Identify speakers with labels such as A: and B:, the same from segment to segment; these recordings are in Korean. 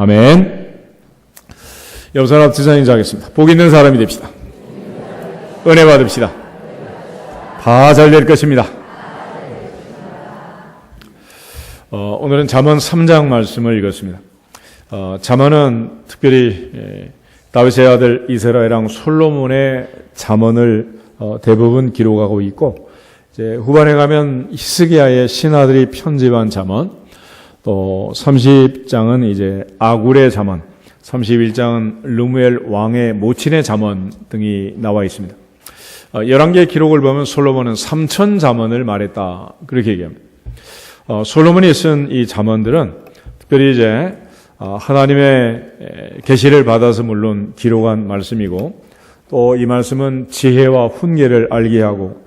A: 아멘. 여러분 앞 지상 인사하겠습니다. 복 있는 사람이 됩시다. 은혜 받읍시다. 다 잘 될 것입니다. 오늘은 잠언 3장 말씀을 읽었습니다. 잠언은 특별히 다윗의 아들 이스라엘 왕 솔로몬의 잠언을 대부분 기록하고 있고, 이제 후반에 가면 히스기야의 신하들이 편집한 잠언, 또 30장은 이제 아굴의 잠언, 31장은 르무엘 왕의 모친의 잠언 등이 나와 있습니다. 11개의 기록을 보면 솔로몬은 3천 잠언을 말했다, 그렇게 얘기합니다. 솔로몬이 쓴 이 잠언들은 특별히 이제 하나님의 계시를 받아서 물론 기록한 말씀이고, 또 이 말씀은 지혜와 훈계를 알게 하고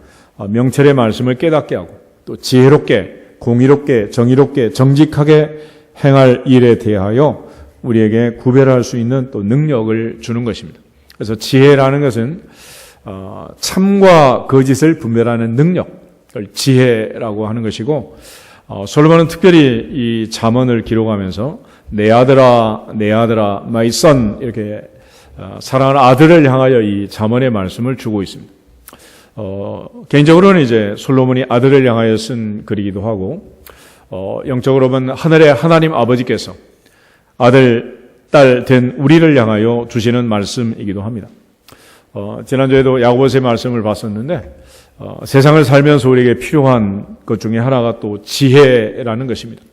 A: 명철의 말씀을 깨닫게 하고, 또 지혜롭게, 공의롭게, 정의롭게, 정직하게 행할 일에 대하여 우리에게 구별할 수 있는 또 능력을 주는 것입니다. 그래서 지혜라는 것은 참과 거짓을 분별하는 능력을 지혜라고 하는 것이고, 솔로몬은 특별히 이 잠언을 기록하면서 내 아들아, 내 아들아, my son, 이렇게 사랑하는 아들을 향하여 이 잠언의 말씀을 주고 있습니다. 개인적으로는 이제 솔로몬이 아들을 향하여 쓴 글이기도 하고, 영적으로 보면 하늘의 하나님 아버지께서 아들, 딸 된 우리를 향하여 주시는 말씀이기도 합니다. 지난주에도 야고보서의 말씀을 봤었는데, 세상을 살면서 우리에게 필요한 것 중에 하나가 또 지혜라는 것입니다.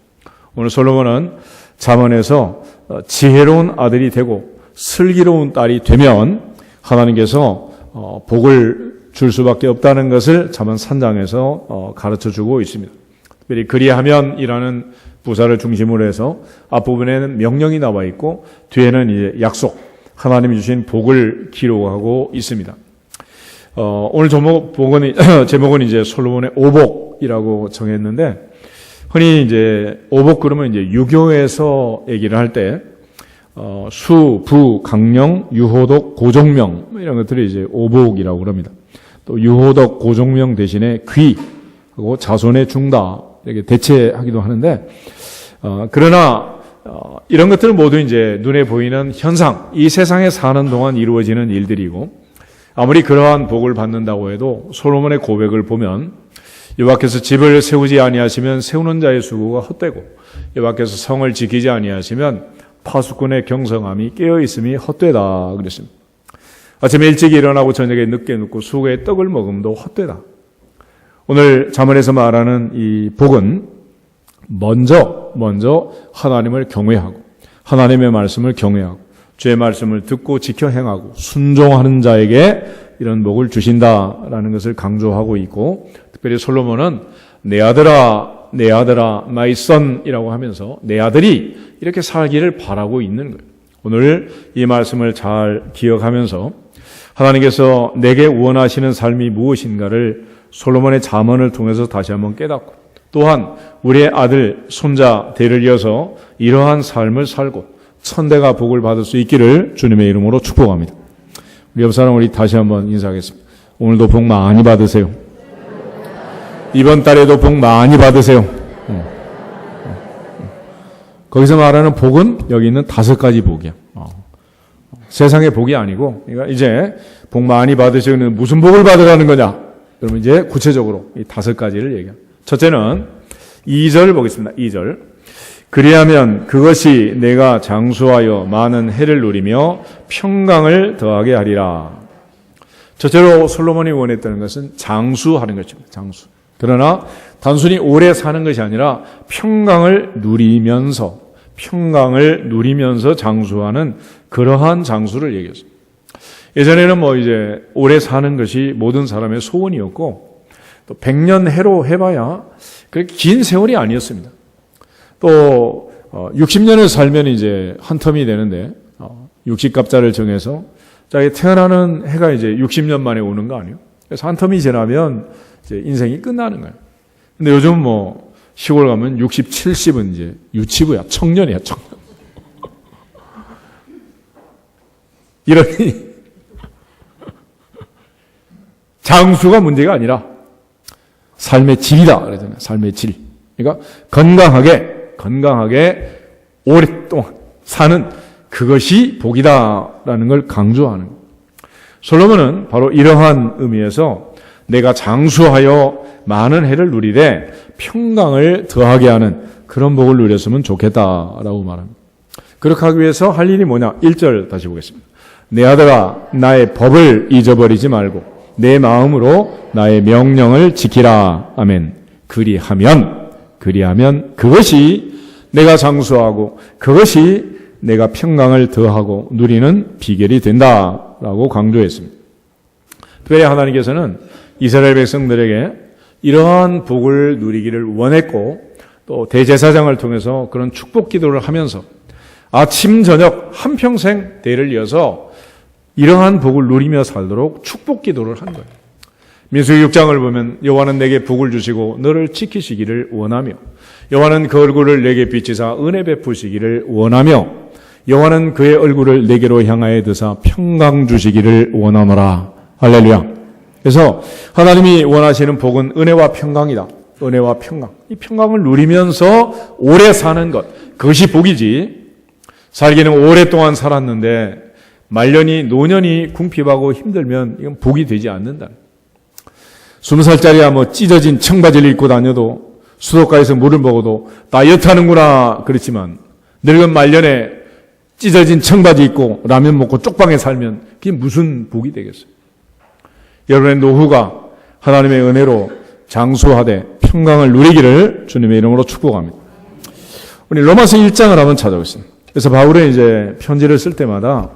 A: 오늘 솔로몬은 잠언에서 지혜로운 아들이 되고 슬기로운 딸이 되면 하나님께서 복을 줄 수밖에 없다는 것을 잠언 3장에서 가르쳐주고 있습니다. 특별히 그리하면이라는 부사를 중심으로 해서 앞부분에는 명령이 나와 있고 뒤에는 이제 약속, 하나님이 주신 복을 기록하고 있습니다. 오늘 제목은 이제 솔로몬의 오복이라고 정했는데, 흔히 이제 오복 그러면 이제 유교에서 얘기를 할 때 수, 부, 강령, 유호덕, 고종명 이런 것들이 이제 오복이라고 그럽니다. 또 유호덕, 고종명 대신에 귀, 그리고 자손의 중다 이렇게 대체하기도 하는데, 그러나 이런 것들은 모두 이제 눈에 보이는 현상, 이 세상에 사는 동안 이루어지는 일들이고, 아무리 그러한 복을 받는다고 해도 솔로몬의 고백을 보면 여호와께서 집을 세우지 아니하시면 세우는 자의 수고가 헛되고, 여호와께서 성을 지키지 아니하시면 파수꾼의 경성함이 깨어있음이 헛되다 그랬습니다. 아침에 일찍 일어나고 저녁에 늦게 눕고 수고의 떡을 먹음도 헛되다. 오늘 잠언에서 말하는 이 복은 먼저 하나님을 경외하고 하나님의 말씀을 경외하고 주의 말씀을 듣고 지켜 행하고 순종하는 자에게 이런 복을 주신다라는 것을 강조하고 있고, 특별히 솔로몬은 내 아들아, 내 아들아, my son이라고 하면서 내 아들이 이렇게 살기를 바라고 있는 거예요. 오늘 이 말씀을 잘 기억하면서 하나님께서 내게 원하시는 삶이 무엇인가를 솔로몬의 잠언을 통해서 다시 한번 깨닫고, 또한 우리의 아들, 손자 대를 이어서 이러한 삶을 살고 천대가 복을 받을 수 있기를 주님의 이름으로 축복합니다. 우리 옆 사람 우리 다시 한번 인사하겠습니다. 오늘도 복 많이 받으세요. 이번 달에도 복 많이 받으세요. 거기서 말하는 복은 여기 있는 5가지 복이야. 세상의 복이 아니고, 그러니까 이제 복 많이 받으시는 무슨 복을 받으라는 거냐? 그러면 이제 구체적으로 이 5가지를 얘기합니다. 첫째는 2절 보겠습니다. 2절. 그리하면 그것이 내가 장수하여 많은 해를 누리며 평강을 더하게 하리라. 첫째로 솔로몬이 원했다는 것은 장수하는 것입니다. 장수. 그러나 단순히 오래 사는 것이 아니라 평강을 누리면서 장수하는 그러한 장수를 얘기했습니다. 예전에는 이제 오래 사는 것이 모든 사람의 소원이었고, 또 100년 해로 해봐야 그렇게 긴 세월이 아니었습니다. 또 60년을 살면 이제 한 텀이 되는데 60갑자를 정해서 자기 태어나는 해가 이제 60년 만에 오는 거 아니에요? 그래서 한 텀이 지나면 이제 인생이 끝나는 거예요. 근데 요즘 시골 가면 60, 70은 이제 유치부야, 청년이야, 청년. 이러니 장수가 문제가 아니라 삶의 질이다 그러잖아요. 삶의 질. 그러니까 건강하게 오랫동안 사는 그것이 복이다라는 걸 강조하는 거예요. 솔로몬은 바로 이러한 의미에서 내가 장수하여 많은 해를 누리되 평강을 더하게 하는 그런 복을 누렸으면 좋겠다라고 말합니다. 그렇게 하기 위해서 할 일이 뭐냐? 1절 다시 보겠습니다. 내 아들아 나의 법을 잊어버리지 말고 내 마음으로 나의 명령을 지키라. 아멘. 그리하면 그것이 내가 장수하고 그것이 내가 평강을 더하고 누리는 비결이 된다라고 강조했습니다. 특별히 하나님께서는 이스라엘 백성들에게 이러한 복을 누리기를 원했고 또 대제사장을 통해서 그런 축복 기도를 하면서 아침 저녁 한평생 대를 이어서 이러한 복을 누리며 살도록 축복 기도를 한 거예요. 민수기 6장을 보면 여호와는 내게 복을 주시고 너를 지키시기를 원하며 여호와는 그 얼굴을 내게 비치사 은혜 베푸시기를 원하며 여호와는 그의 얼굴을 내게로 향하여 드사 평강 주시기를 원하노라. 할렐루야. 그래서 하나님이 원하시는 복은 은혜와 평강이다. 은혜와 평강. 이 평강을 누리면서 오래 사는 것. 그것이 복이지. 살기는 오랫동안 살았는데 말년이 노년이 궁핍하고 힘들면 이건 복이 되지 않는다. 20살짜리야 찢어진 청바지를 입고 다녀도 수도가에서 물을 먹어도 다이어트 하는구나 그렇지만 늙은 말년에 찢어진 청바지 입고 라면 먹고 쪽방에 살면 그게 무슨 복이 되겠어요? 여러분의 노후가 하나님의 은혜로 장수하되 평강을 누리기를 주님의 이름으로 축복합니다. 우리 로마서 1장을 한번 찾아보겠습니다. 그래서 바울은 이제 편지를 쓸 때마다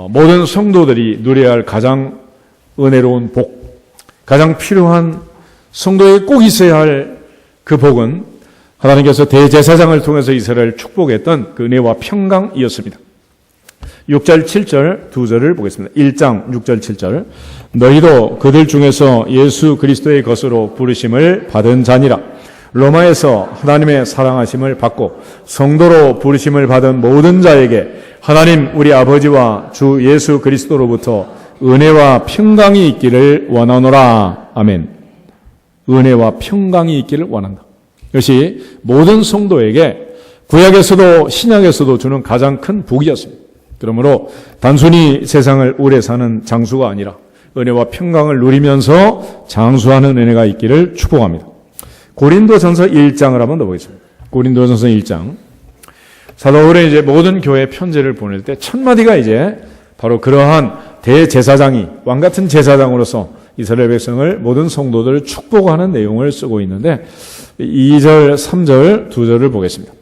A: 모든 성도들이 누려야 할 가장 은혜로운 복, 가장 필요한 성도에게 꼭 있어야 할 그 복은 하나님께서 대제사장을 통해서 이스라엘을 축복했던 그 은혜와 평강이었습니다. 6절 7절 두 절을 보겠습니다. 1장 6절 7절 너희도 그들 중에서 예수 그리스도의 것으로 부르심을 받은 자니라. 로마에서 하나님의 사랑하심을 받고 성도로 부르심을 받은 모든 자에게 하나님 우리 아버지와 주 예수 그리스도로부터 은혜와 평강이 있기를 원하노라. 아멘. 은혜와 평강이 있기를 원한다. 이것이 모든 성도에게 구약에서도 신약에서도 주는 가장 큰 복이었습니다. 그러므로 단순히 세상을 오래 사는 장수가 아니라 은혜와 평강을 누리면서 장수하는 은혜가 있기를 축복합니다. 고린도전서 1장을 한번 더 보겠습니다. 고린도전서 1장. 사도 바울은 이제 모든 교회 편지를 보낼 때 첫 마디가 이제 바로 그러한 대제사장이 왕 같은 제사장으로서 이스라엘 백성을 모든 성도들을 축복하는 내용을 쓰고 있는데 2절, 3절, 2절을 보겠습니다.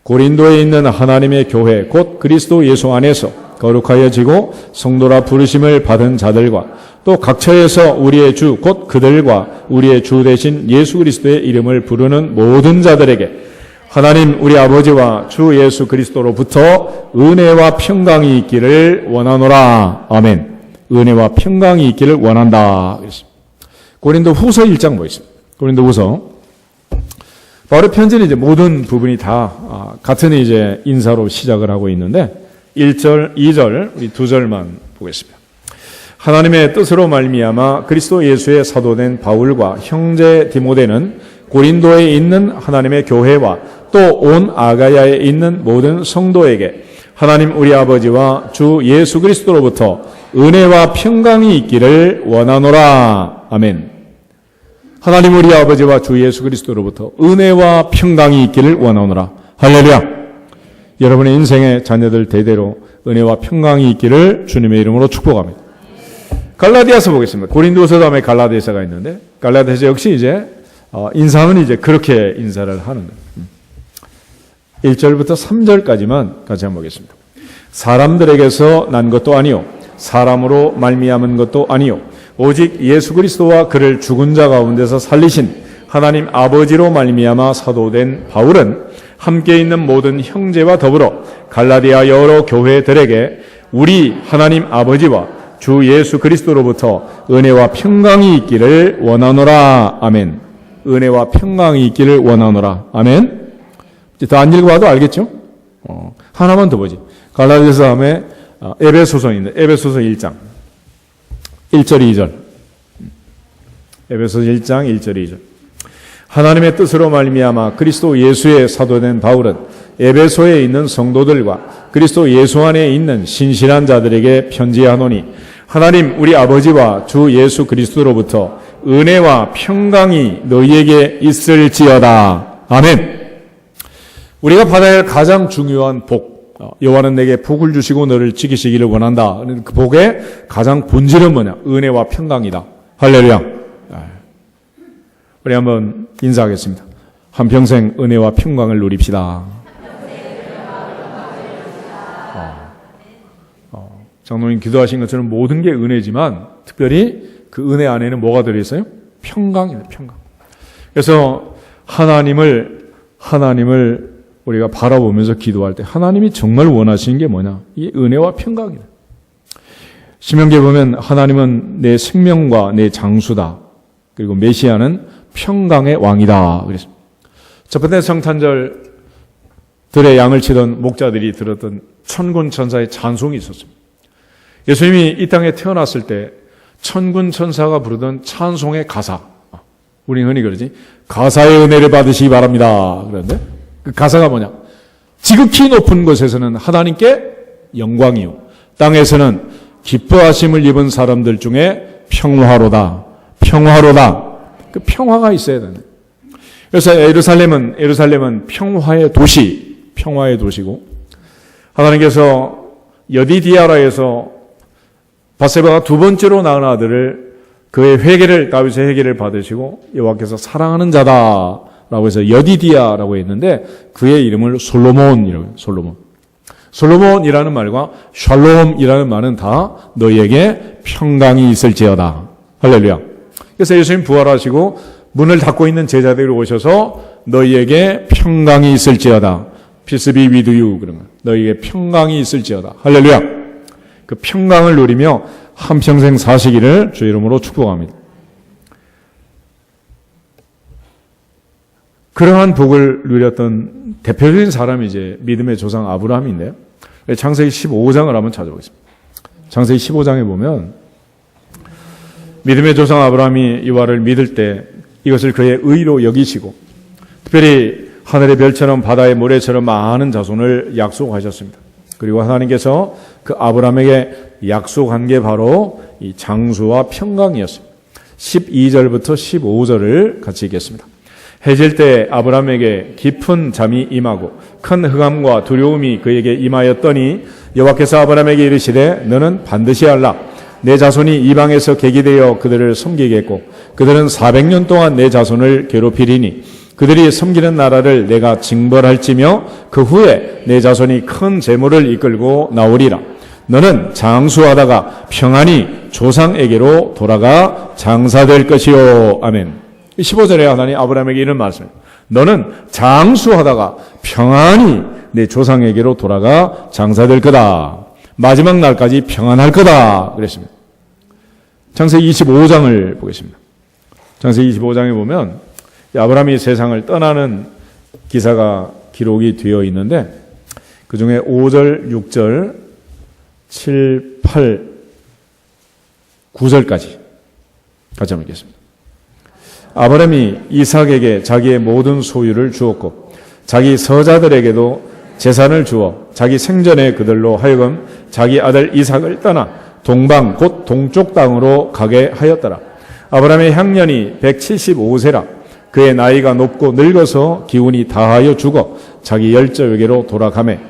A: 고린도에 있는 하나님의 교회 곧 그리스도 예수 안에서 거룩하여지고 성도라 부르심을 받은 자들과 또 각처에서 우리의 주 곧 그들과 우리의 주 대신 예수 그리스도의 이름을 부르는 모든 자들에게 하나님 우리 아버지와 주 예수 그리스도로부터 은혜와 평강이 있기를 원하노라. 아멘. 은혜와 평강이 있기를 원한다. 고린도 후서 1장 보겠습니다. 고린도 후서. 바울의 편지는 이제 모든 부분이 다 같은 이제 인사로 시작을 하고 있는데 1절, 2절, 우리 두 절만 보겠습니다. 하나님의 뜻으로 말미암아 그리스도 예수의 사도된 바울과 형제 디모데는 고린도에 있는 하나님의 교회와 또 온 아가야에 있는 모든 성도에게 하나님 우리 아버지와 주 예수 그리스도로부터 은혜와 평강이 있기를 원하노라. 아멘. 하나님 우리 아버지와 주 예수 그리스도로부터 은혜와 평강이 있기를 원하노라. 할렐루야. 여러분의 인생의 자녀들 대대로 은혜와 평강이 있기를 주님의 이름으로 축복합니다. 갈라디아서 보겠습니다. 고린도서 다음에 갈라디아서가 있는데 갈라디아서 역시 이제 인사는 이제 그렇게 인사를 하는 거예요. 1절부터 3절까지만 같이 한번 보겠습니다. 사람들에게서 난 것도 아니요 사람으로 말미암은 것도 아니요 오직 예수 그리스도와 그를 죽은 자 가운데서 살리신 하나님 아버지로 말미암아 사도된 바울은 함께 있는 모든 형제와 더불어 갈라디아 여러 교회들에게 우리 하나님 아버지와 주 예수 그리스도로부터 은혜와 평강이 있기를 원하노라. 아멘. 은혜와 평강이 있기를 원하노라. 아멘. 더 안 읽어봐도 알겠죠? 하나만 더 보지. 갈라디아서 다음에 에베소서에 있는 에베소서 1장 1절 2절. 에베소서 1장 1절 2절. 하나님의 뜻으로 말미암아 그리스도 예수의 사도된 바울은 에베소에 있는 성도들과 그리스도 예수 안에 있는 신실한 자들에게 편지하노니 하나님 우리 아버지와 주 예수 그리스도로부터 은혜와 평강이 너희에게 있을지어다. 아멘. 우리가 받아야 할 가장 중요한 복, 여호와는 내게 복을 주시고 너를 지키시기를 원한다. 그 복의 가장 본질은 뭐냐? 은혜와 평강이다. 할렐루야. 우리 한번 인사하겠습니다. 한평생 은혜와 평강을 누립시다. 장로님 기도하신 것처럼 모든 게 은혜지만 특별히 그 은혜 안에는 뭐가 들어있어요? 평강이에요. 평강. 그래서 하나님을 우리가 바라보면서 기도할 때 하나님이 정말 원하시는 게 뭐냐? 이 은혜와 평강이다. 신명기에 보면 하나님은 내 생명과 내 장수다. 그리고 메시아는 평강의 왕이다. 그랬습니다. 첫 번째 성탄절 들의 양을 치던 목자들이 들었던 천군 천사의 찬송이 있었습니다. 예수님이 이 땅에 태어났을 때 천군 천사가 부르던 찬송의 가사, 우리 흔히 그러지 가사의 은혜를 받으시기 바랍니다. 그런데 그 가사가 뭐냐? 지극히 높은 곳에서는 하나님께 영광이요 땅에서는 기뻐하심을 입은 사람들 중에 평화로다. 그 평화가 있어야 된다. 그래서 예루살렘은 평화의 도시고 하나님께서 여디디아라에서 바세바가 두 번째로 낳은 아들을 그의 다윗의 회개를 받으시고 여호와께서 사랑하는 자다라고 해서 여디디아라고 했는데 그의 이름을 솔로몬이라고 해요. 솔로몬이라는 말과 샬롬이라는 말은 다 너희에게 평강이 있을지어다. 할렐루야. 그래서 예수님 부활하시고 문을 닫고 있는 제자들이 오셔서 너희에게 평강이 있을지어다. Peace be with you. 그런 거. 너희에게 평강이 있을지어다. 할렐루야. 그 평강을 누리며 한평생 사시기를 주 이름으로 축복합니다. 그러한 복을 누렸던 대표적인 사람이 이제 믿음의 조상 아브라함인데요. 창세기 15장을 한번 찾아보겠습니다. 창세기 15장에 보면 믿음의 조상 아브라함이 여호와를 믿을 때 이것을 그의 의로 여기시고 특별히 하늘의 별처럼 바다의 모래처럼 많은 자손을 약속하셨습니다. 그리고 하나님께서 그 아브라함에게 약속한 게 바로 이 장수와 평강이었습니다. 12절부터 15절을 같이 읽겠습니다. 해질 때 아브라함에게 깊은 잠이 임하고 큰 흑암과 두려움이 그에게 임하였더니 여호와께서 아브라함에게 이르시되 너는 반드시 알라. 내 자손이 이방에서 계기되어 그들을 섬기겠고 그들은 400년 동안 내 자손을 괴롭히리니 그들이 섬기는 나라를 내가 징벌할지며 그 후에 내 자손이 큰 재물을 이끌고 나오리라. 너는 장수하다가 평안히 조상에게로 돌아가 장사될 것이요. 아멘. 15절에 하나님 아브라함에게 이런 말씀. 너는 장수하다가 평안히 내 조상에게로 돌아가 장사될 거다. 마지막 날까지 평안할 거다. 그랬습니다. 창세기 25장을 보겠습니다. 창세기 25장에 보면 아브라함이 세상을 떠나는 기사가 기록이 되어 있는데 그 중에 5절, 6절, 7, 8, 9절까지 같이 한번 읽겠습니다. 아브라함이 이삭에게 자기의 모든 소유를 주었고 자기 서자들에게도 재산을 주어 자기 생전에 그들로 하여금 자기 아들 이삭을 떠나 동방 곧 동쪽 땅으로 가게 하였더라. 아브라함의 향년이 175세라. 그의 나이가 높고 늙어서 기운이 다하여 죽어 자기 열조에게로 돌아가매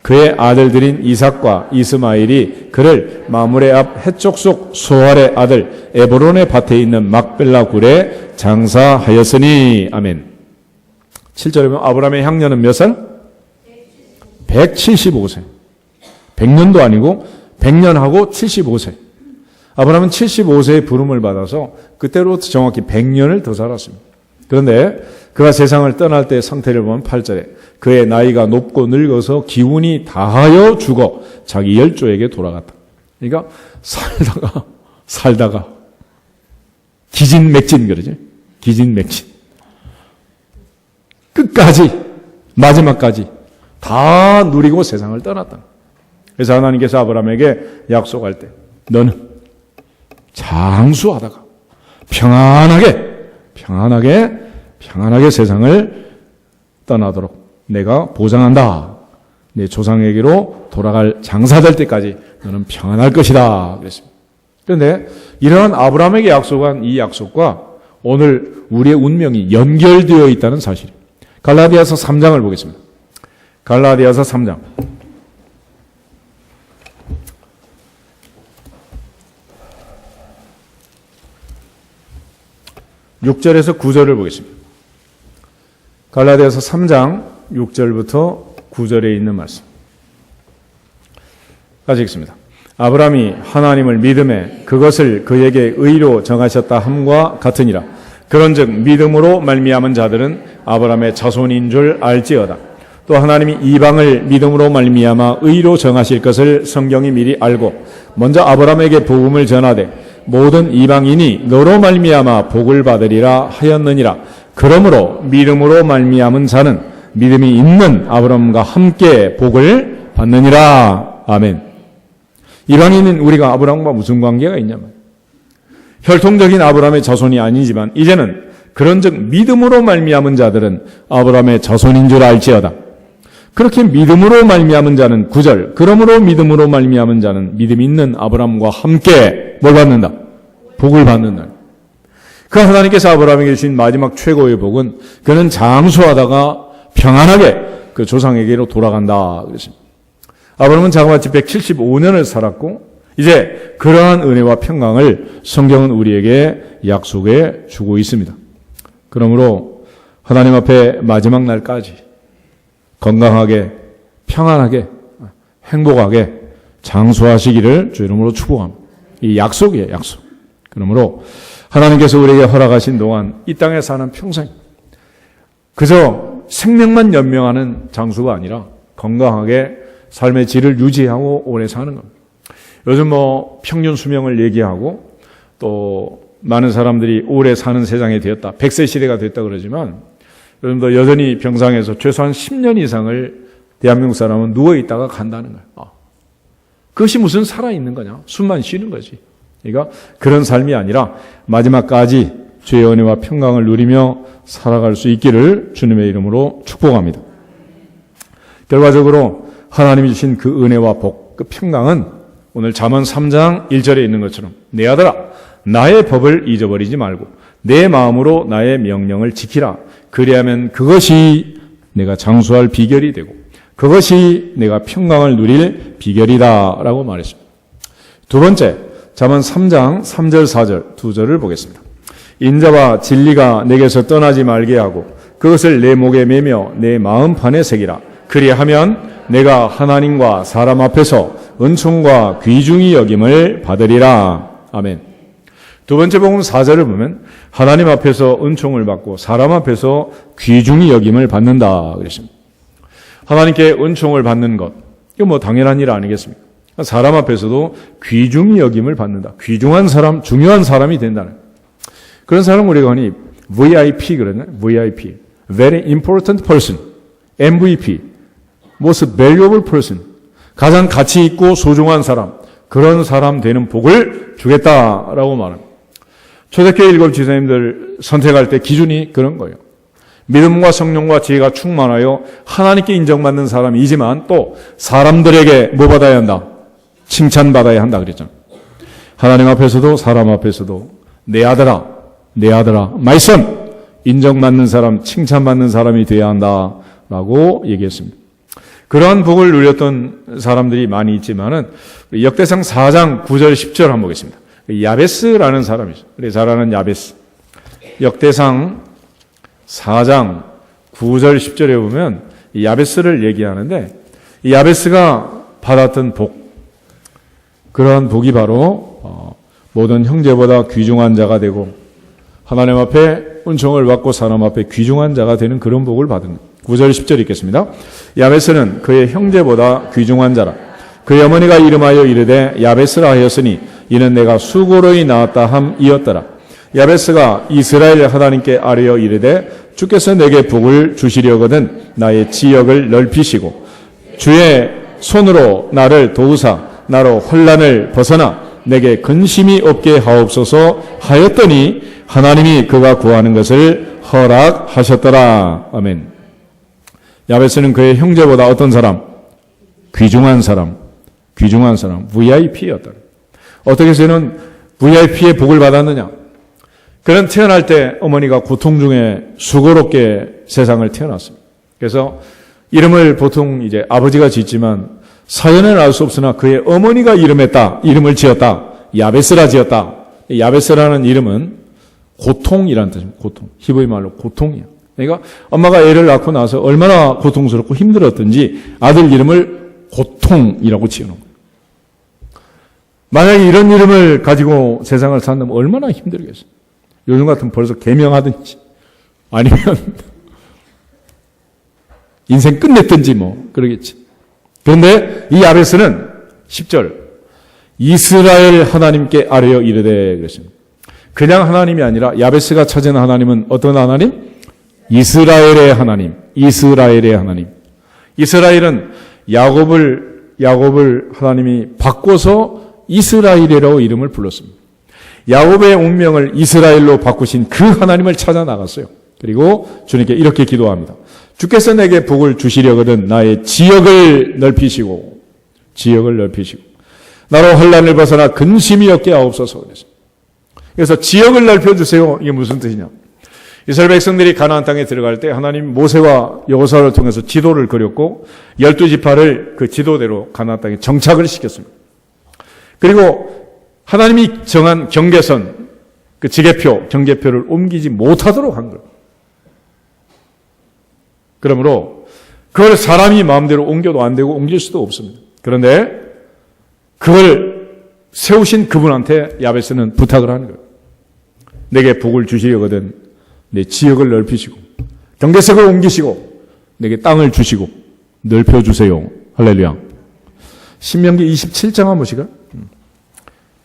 A: 그의 아들들인 이삭과 이스마엘이 그를 마므레 앞 해쪽 속 소알의 아들 에브론의 밭에 있는 막벨라 굴에 장사하였으니. 아멘. 7절에 보면 아브라함의 향년은 몇 살? 175세. 100년도 아니고 100년하고 75세. 아브라함은 75세의 부름을 받아서 그때로부터 정확히 100년을 더 살았습니다. 그런데 그가 세상을 떠날 때 상태를 보면 8절에 그의 나이가 높고 늙어서 기운이 다하여 죽어 자기 열조에게 돌아갔다. 그러니까 살다가 기진맥진 그러지. 기진맥진. 끝까지 마지막까지 다 누리고 세상을 떠났다. 그래서 하나님께서 아브라함에게 약속할 때 너는 장수하다가 평안하게 세상을 떠나도록 내가 보장한다. 내 조상에게로 돌아갈 장사될 때까지 너는 평안할 것이다. 그랬습니다. 그런데 이러한 아브라함에게 약속한 이 약속과 오늘 우리의 운명이 연결되어 있다는 사실입니다. 갈라디아서 3장을 보겠습니다. 갈라디아서 3장. 6절에서 9절을 보겠습니다. 갈라디아서 3장 6절부터 9절에 있는 말씀. 같이 읽습니다. 아브라함이 하나님을 믿음에 그것을 그에게 의로 정하셨다 함과 같으니라. 그런즉 믿음으로 말미암은 자들은 아브라함의 자손인 줄 알지어다. 또 하나님이 이방을 믿음으로 말미암아 의로 정하실 것을 성경이 미리 알고 먼저 아브라함에게 복음을 전하되 모든 이방인이 너로 말미암아 복을 받으리라 하였느니라. 그러므로 믿음으로 말미암은 자는 믿음이 있는 아브라함과 함께 복을 받느니라. 아멘. 이방인은 우리가 아브라함과 무슨 관계가 있냐면 혈통적인 아브라함의 자손이 아니지만 이제는 그런즉 믿음으로 말미암은 자들은 아브라함의 자손인 줄 알지어다. 그렇게 믿음으로 말미암은 자는 9절. 그러므로 믿음으로 말미암은 자는 믿음 있는 아브라함과 함께 뭘 받는다? 복을 받는다. 그 하나님께서 아브라함에게 주신 마지막 최고의 복은 그는 장수하다가 평안하게 그 조상에게로 돌아간다. 그랬습니다. 아브라함은 자그마치 175년을 살았고 이제 그러한 은혜와 평강을 성경은 우리에게 약속해 주고 있습니다. 그러므로 하나님 앞에 마지막 날까지 건강하게, 평안하게, 행복하게 장수하시기를 주 이름으로 축복합니다. 이 약속이에요, 약속. 그러므로 하나님께서 우리에게 허락하신 동안 이 땅에 사는 평생 그저 생명만 연명하는 장수가 아니라 건강하게 삶의 질을 유지하고 오래 사는 겁니다. 요즘 평균 수명을 얘기하고 또 많은 사람들이 오래 사는 세상이 되었다. 100세 시대가 됐다 그러지만 요즘도 여전히 병상에서 최소한 10년 이상을 대한민국 사람은 누워있다가 간다는 거예요. 그것이 무슨 살아있는 거냐? 숨만 쉬는 거지. 그러니까 그런 삶이 아니라 마지막까지 주의 은혜와 평강을 누리며 살아갈 수 있기를 주님의 이름으로 축복합니다. 결과적으로 하나님이 주신 그 은혜와 복, 그 평강은 오늘 잠언 3장 1절에 있는 것처럼 내 아들아 나의 법을 잊어버리지 말고 내 마음으로 나의 명령을 지키라. 그리하면 그것이 내가 장수할 비결이 되고 그것이 내가 평강을 누릴 비결이다 라고 말했습니다. 두 번째, 잠언 3장 3절 4절 두 절을 보겠습니다. 인자와 진리가 내게서 떠나지 말게 하고 그것을 내 목에 매며 내 마음판에 새기라. 그리하면 내가 하나님과 사람 앞에서 은총과 귀중히 여김을 받으리라. 아멘. 두 번째 복음 4절을 보면 하나님 앞에서 은총을 받고 사람 앞에서 귀중히 여김을 받는다 그랬습니다. 하나님께 은총을 받는 것, 이거 당연한 일 아니겠습니까? 사람 앞에서도 귀중히 여김을 받는다. 귀중한 사람, 중요한 사람이 된다는 그런 사람 우리가 흔히 VIP 그러나 VIP, Very Important Person, MVP, Most Valuable Person, 가장 가치 있고 소중한 사람, 그런 사람 되는 복을 주겠다라고 말합니다. 초대교회 일곱 지사님들 선택할 때 기준이 그런 거예요. 믿음과 성령과 지혜가 충만하여 하나님께 인정받는 사람이지만 또 사람들에게 뭐 받아야 한다? 칭찬받아야 한다 그랬잖아요. 하나님 앞에서도 사람 앞에서도 내 아들아, 내 아들아, my son, 인정받는 사람, 칭찬받는 사람이 되어야 한다라고 얘기했습니다. 그러한 복을 누렸던 사람들이 많이 있지만은 역대상 4장 9절 10절 한번 보겠습니다. 야베스라는 사람이죠. 우리 잘 아는 야베스. 역대상 4장 9절 10절에 보면 이 야베스를 얘기하는데 이 야베스가 받았던 복, 그러한 복이 바로 모든 형제보다 귀중한 자가 되고 하나님 앞에 은총을 받고 사람 앞에 귀중한 자가 되는 그런 복을 받은 거예요. 9절 10절 읽겠습니다. 야베스는 그의 형제보다 귀중한 자라. 그의 어머니가 이름하여 이르되 야베스라 하였으니 이는 내가 수고로이 낳았다 함이었더라. 야베스가 이스라엘 하나님께 아뢰어 이르되 주께서 내게 복을 주시려거든 나의 지역을 넓히시고 주의 손으로 나를 도우사 나로 혼란을 벗어나 내게 근심이 없게 하옵소서 하였더니 하나님이 그가 구하는 것을 허락하셨더라. 아멘. 야베스는 그의 형제보다 어떤 사람? 귀중한 사람, VIP였다. 어떻게 해서 저는 VIP의 복을 받았느냐? 그는 태어날 때 어머니가 고통 중에 수고롭게 세상을 태어났습니다. 그래서 이름을 보통 이제 아버지가 짓지만 사연은 알 수 없으나 그의 어머니가 이름을 지었다. 야베스라 지었다. 야베스라는 이름은 고통이라는 뜻입니다. 고통. 히브리 말로 고통이야. 그러니까 엄마가 애를 낳고 나서 얼마나 고통스럽고 힘들었던지 아들 이름을 고통이라고 지어놓은 거예요. 만약에 이런 이름을 가지고 세상을 산다면 얼마나 힘들겠어요. 요즘 같으면 벌써 개명하든지 아니면 인생 끝냈든지 뭐 그러겠지. 그런데 이 야베스는 10절 이스라엘 하나님께 아뢰어 이르되 그랬습니다. 그냥 하나님이 아니라 야베스가 찾은 하나님은 어떤 하나님? 이스라엘의 하나님. 이스라엘은 야곱을 하나님이 바꿔서 이스라엘이라고 이름을 불렀습니다. 야곱의 운명을 이스라엘로 바꾸신 그 하나님을 찾아 나갔어요. 그리고 주님께 이렇게 기도합니다. 주께서 내게 복을 주시려거든 나의 지역을 넓히시고 나로 환난을 벗어나 근심이 없게 하옵소서 그랬습니다. 그래서 지역을 넓혀주세요. 이게 무슨 뜻이냐? 이스라엘 백성들이 가나안 땅에 들어갈 때 하나님 모세와 여호수아를 통해서 지도를 그렸고 12지파를 그 지도대로 가나안 땅에 정착을 시켰습니다. 그리고 하나님이 정한 경계선, 그 경계표를 옮기지 못하도록 한 거예요. 그러므로 그걸 사람이 마음대로 옮겨도 안 되고 옮길 수도 없습니다. 그런데 그걸 세우신 그분한테 야베스는 부탁을 하는 거예요. 내게 복을 주시려거든 내 지역을 넓히시고 경계석을 옮기시고 내게 땅을 주시고 넓혀주세요. 할렐루야. 신명기 27장 한번 보시까?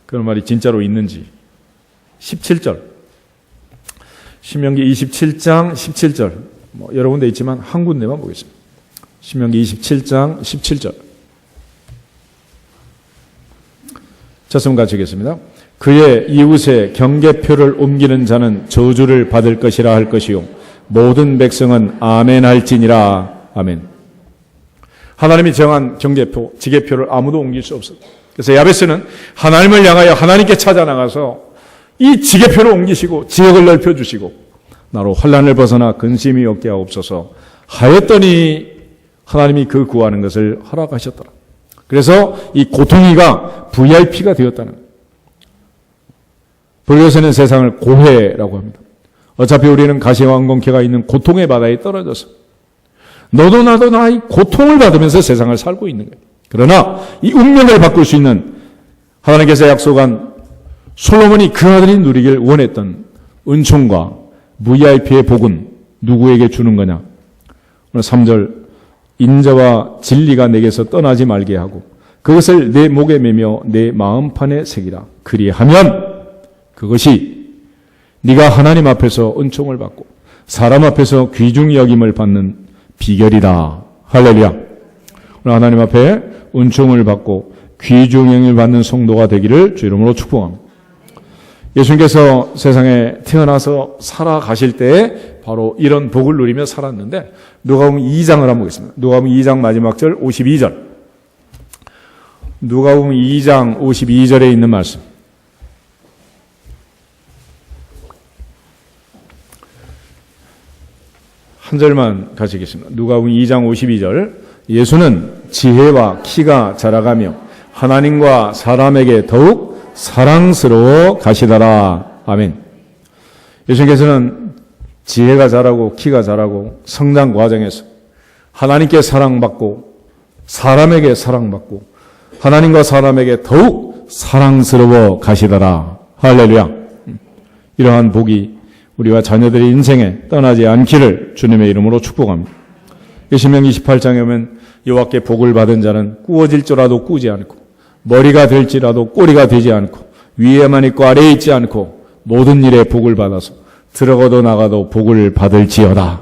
A: 그런 말이 진짜로 있는지. 17절. 신명기 27장 17절. 여러 군데 있지만 한 군데만 보겠습니다. 신명기 27장 17절. 자씀 같이 읽겠습니다. 그의 이웃의 경계표를 옮기는 자는 저주를 받을 것이라 할 것이요 모든 백성은 아멘 할지니라. 아멘. 하나님이 정한 경계표, 지계표를 아무도 옮길 수 없어요. 그래서 야베스는 하나님을 향하여 하나님께 찾아 나가서 이 지계표를 옮기시고 지역을 넓혀주시고 나로 환난을 벗어나 근심이 없게 하옵소서 하였더니 하나님이 그 구하는 것을 허락하셨더라. 그래서 이 고통이가 VIP가 되었다는 거예요. 불교에서는 세상을 고해라고 합니다. 어차피 우리는 가시왕건케가 있는 고통의 바다에 떨어져서 너도 나도 이 고통을 받으면서 세상을 살고 있는 거예요. 그러나 이 운명을 바꿀 수 있는 하나님께서 약속한 솔로몬이 그 아들이 누리길 원했던 은총과 VIP의 복은 누구에게 주는 거냐? 오늘 3절 인자와 진리가 내게서 떠나지 말게 하고 그것을 내 목에 매며 내 마음판에 새기라. 그리하면 그것이 네가 하나님 앞에서 은총을 받고 사람 앞에서 귀중히 여김을 받는 비결이다. 할렐루야. 오늘 하나님 앞에 은총을 받고 귀중히 여김을 받는 성도가 되기를 주 이름으로 축복합니다. 예수님께서 세상에 태어나서 살아가실 때 바로 이런 복을 누리며 살았는데 누가복음 2장을 한번 보겠습니다. 누가복음 2장 마지막 절 52절. 누가복음 2장 52절에 있는 말씀. 한 절만 같이 읽겠습니다. 누가복음 2장 52절. 예수는 지혜와 키가 자라가며 하나님과 사람에게 더욱 사랑스러워 가시더라. 아멘. 예수님께서는 지혜가 자라고 키가 자라고 성장 과정에서 하나님께 사랑받고 사람에게 사랑받고 하나님과 사람에게 더욱 사랑스러워 가시더라. 할렐루야. 이러한 복이 우리와 자녀들의 인생에 떠나지 않기를 주님의 이름으로 축복합니다. 신명기 28장에 보면 여호와께 복을 받은 자는 꾸어질지라도 꾸지 않고 머리가 될지라도 꼬리가 되지 않고 위에만 있고 아래에 있지 않고 모든 일에 복을 받아서 들어가도 나가도 복을 받을지어다.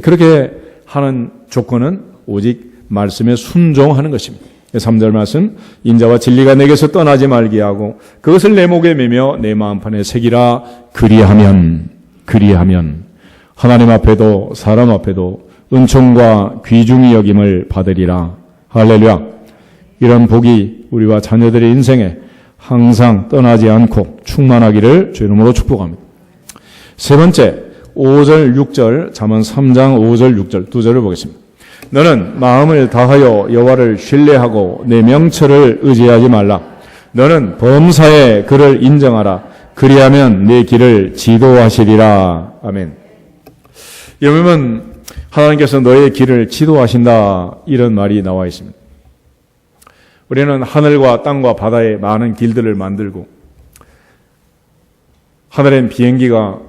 A: 그렇게 하는 조건은 오직 말씀에 순종하는 것입니다. 3절 말씀 인자와 진리가 내게서 떠나지 말게 하고 그것을 내 목에 매며 내 마음판에 새기라. 그리하면 하나님 앞에도 사람 앞에도 은총과 귀중히 여김을 받으리라. 할렐루야. 이런 복이 우리와 자녀들의 인생에 항상 떠나지 않고 충만하기를 주의 이름으로 축복합니다. 세 번째, 5절, 6절, 잠언 3장 5절, 6절 두 절을 보겠습니다. 너는 마음을 다하여 여호와를 신뢰하고 내 명철을 의지하지 말라. 너는 범사에 그를 인정하라. 그리하면 내 길을 지도하시리라. 아멘. 여러분, 하나님께서 너의 길을 지도하신다, 이런 말이 나와 있습니다. 우리는 하늘과 땅과 바다에 많은 길들을 만들고, 하늘엔 비행기가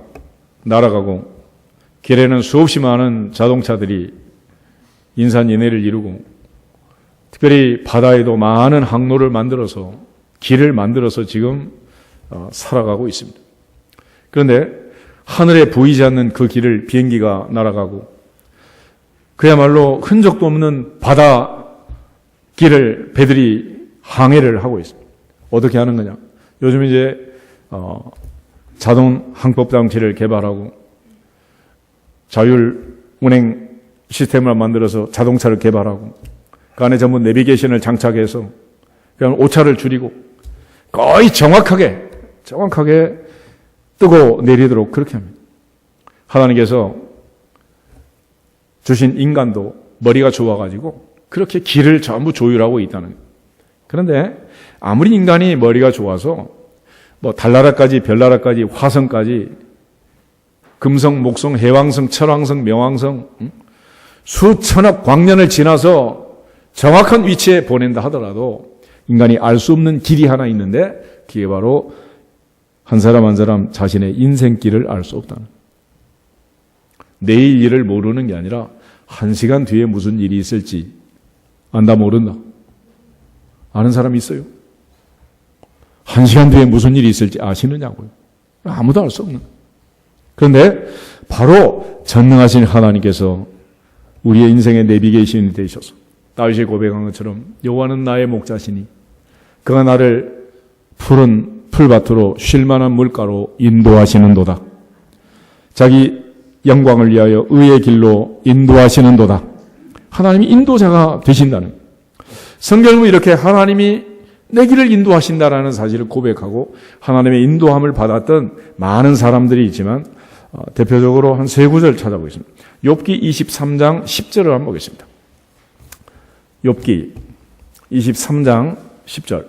A: 날아가고, 길에는 수없이 많은 자동차들이 인산인해를 이루고, 특별히 바다에도 많은 항로를 만들어서, 길을 만들어서 지금 살아가고 있습니다. 그런데 하늘에 보이지 않는 그 길을 비행기가 날아가고, 그야말로 흔적도 없는 바다 길을 배들이 항해를 하고 있습니다. 어떻게 하는 거냐? 요즘 이제 자동 항법 장치를 개발하고 자율 운행 시스템을 만들어서 자동차를 개발하고 그 안에 전부 내비게이션을 장착해서 그냥 오차를 줄이고 거의 정확하게 뜨고 내리도록 그렇게 합니다. 하나님께서 주신 인간도 머리가 좋아가지고 그렇게 길을 전부 조율하고 있다는 거예요. 그런데 아무리 인간이 머리가 좋아서 뭐 달나라까지 별나라까지 화성까지 금성, 목성, 해왕성, 철왕성, 명왕성 수천억 광년을 지나서 정확한 위치에 보낸다 하더라도 인간이 알 수 없는 길이 하나 있는데 그게 바로 한 사람 한 사람 자신의 인생길을 알 수 없다는 거예요. 내일 일을 모르는 게 아니라 1시간 뒤에 무슨 일이 있을지 안다 모른다. 아는 사람이 있어요? 1시간 뒤에 무슨 일이 있을지 아시느냐고요. 아무도 알 수 없는. 그런데 바로 전능하신 하나님께서 우리의 인생의 내비게이션이 되셔서 다윗이 고백한 것처럼 여호와는 나의 목자시니 그가 나를 푸른 풀밭으로 쉴 만한 물가로 인도하시는도다. 자기 영광을 위하여 의의 길로 인도하시는도다. 하나님이 인도자가 되신다는, 성경은 이렇게 하나님이 내 길을 인도하신다라는 사실을 고백하고 하나님의 인도함을 받았던 많은 사람들이 있지만 대표적으로 한 세 구절 찾아보겠습니다. 욥기 23장 10절을 한번 보겠습니다. 욥기 23장 10절.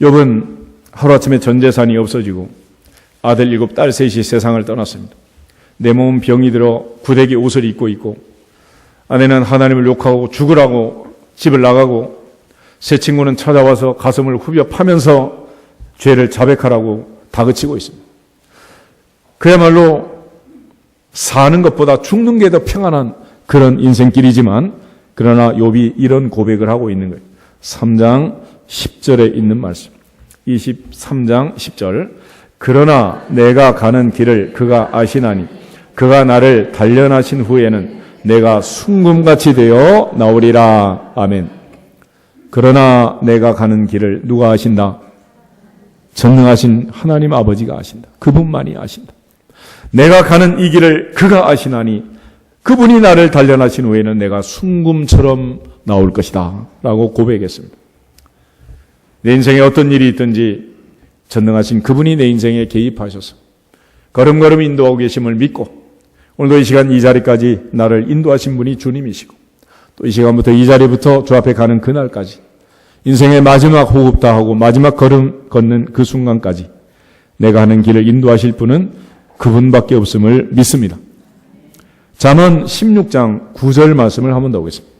A: 욥은 하루아침에 전 재산이 없어지고 아들 7, 딸 3이 세상을 떠났습니다. 내 몸은 병이 들어 구데기 옷을 입고 있고 아내는 하나님을 욕하고 죽으라고 집을 나가고 세 친구는 찾아와서 가슴을 후벼 파면서 죄를 자백하라고 다그치고 있습니다. 그야말로 사는 것보다 죽는 게 더 평안한 그런 인생길이지만 그러나 욥이 이런 고백을 하고 있는 거예요. 3장 10절에 있는 말씀. 23장 10절. 그러나 내가 가는 길을 그가 아시나니 그가 나를 단련하신 후에는 내가 순금같이 되어 나오리라. 아멘. 그러나 내가 가는 길을 누가 아신다? 전능하신 하나님 아버지가 아신다. 그분만이 아신다. 내가 가는 이 길을 그가 아시나니 그분이 나를 단련하신 후에는 내가 순금처럼 나올 것이다 라고 고백했습니다. 내 인생에 어떤 일이 있든지 전능하신 그분이 내 인생에 개입하셔서 걸음걸음 인도하고 계심을 믿고 오늘도 이 시간 이 자리까지 나를 인도하신 분이 주님이시고 또 이 시간부터 이 자리부터 주 앞에 가는 그날까지 인생의 마지막 호흡 다 하고 마지막 걸음 걷는 그 순간까지 내가 하는 길을 인도하실 분은 그분밖에 없음을 믿습니다. 잠언 16장 9절 말씀을 한번 더 보겠습니다.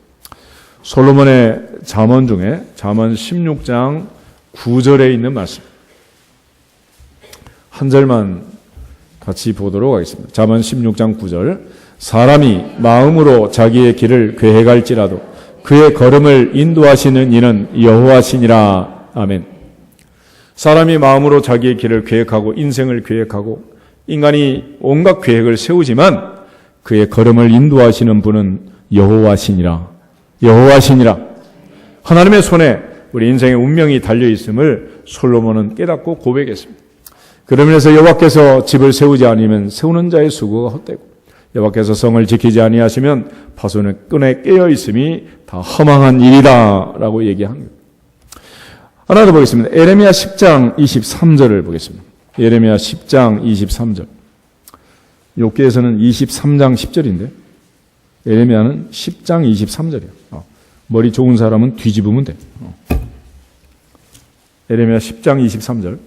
A: 솔로몬의 잠언 중에 잠언 16장 9절에 있는 말씀 한 절만 같이 보도록 하겠습니다. 잠언 16장 9절. 사람이 마음으로 자기의 길을 계획할지라도 그의 걸음을 인도하시는 이는 여호와시니라. 아멘. 사람이 마음으로 자기의 길을 계획하고 인생을 계획하고 인간이 온갖 계획을 세우지만 그의 걸음을 인도하시는 분은 여호와시니라. 여호와시니라. 하나님의 손에 우리 인생의 운명이 달려있음을 솔로몬은 깨닫고 고백했습니다. 그러면서 여호와께서 집을 세우지 않으면 세우는 자의 수고가 헛되고 여호와께서 성을 지키지 아니하시면 파수꾼의 끈에 깨어 있음이 다 허망한 일이다라고 얘기합니다. 하나 더 보겠습니다. 예레미야 10장 23절을 보겠습니다. 예레미야 10장 23절. 욥기에서는 23장 10절인데 예레미야는 10장 23절이에요. 머리 좋은 사람은 뒤집으면 돼. 예레미야 10장 23절.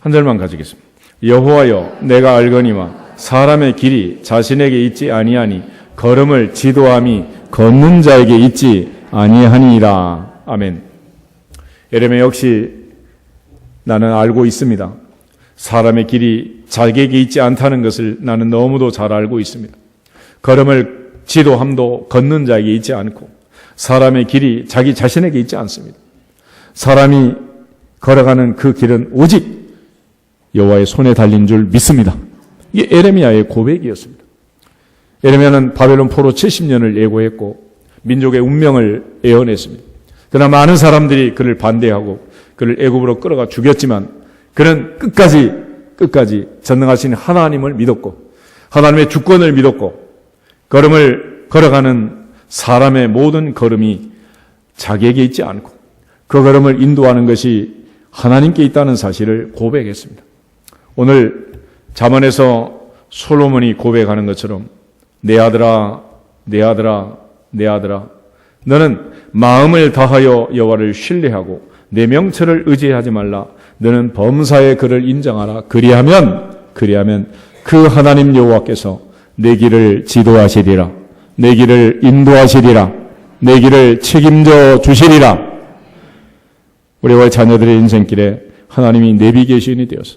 A: 한 절만 가지겠습니다. 여호와여, 내가 알거니와 사람의 길이 자신에게 있지 아니하니 걸음을 지도함이 걷는 자에게 있지 아니하니이다. 아멘. 예레미야 역시 나는 알고 있습니다. 사람의 길이 자기에게 있지 않다는 것을 나는 너무도 잘 알고 있습니다. 걸음을 지도함도 걷는 자에게 있지 않고 사람의 길이 자기 자신에게 있지 않습니다. 사람이 걸어가는 그 길은 오직 여호와의 손에 달린 줄 믿습니다. 이게 예레미야의 고백이었습니다. 예레미야는 바벨론 포로 70년을 예고했고 민족의 운명을 예언했습니다. 그러나 많은 사람들이 그를 반대하고 그를 애굽으로 끌어가 죽였지만 그는 끝까지 전능하신 하나님을 믿었고 하나님의 주권을 믿었고 걸음을 걸어가는 사람의 모든 걸음이 자기에게 있지 않고 그 걸음을 인도하는 것이 하나님께 있다는 사실을 고백했습니다. 오늘 잠언에서 솔로몬이 고백하는 것처럼 내 아들아, 내 아들아, 내 아들아, 너는 마음을 다하여 여호와를 신뢰하고 내 명철을 의지하지 말라. 너는 범사의 그를 인정하라. 그리하면 그 하나님 여호와께서 내 길을 지도하시리라. 내 길을 인도하시리라. 내 길을 책임져 주시리라. 우리와 자녀들의 인생길에 하나님이 내비게이션이 되어서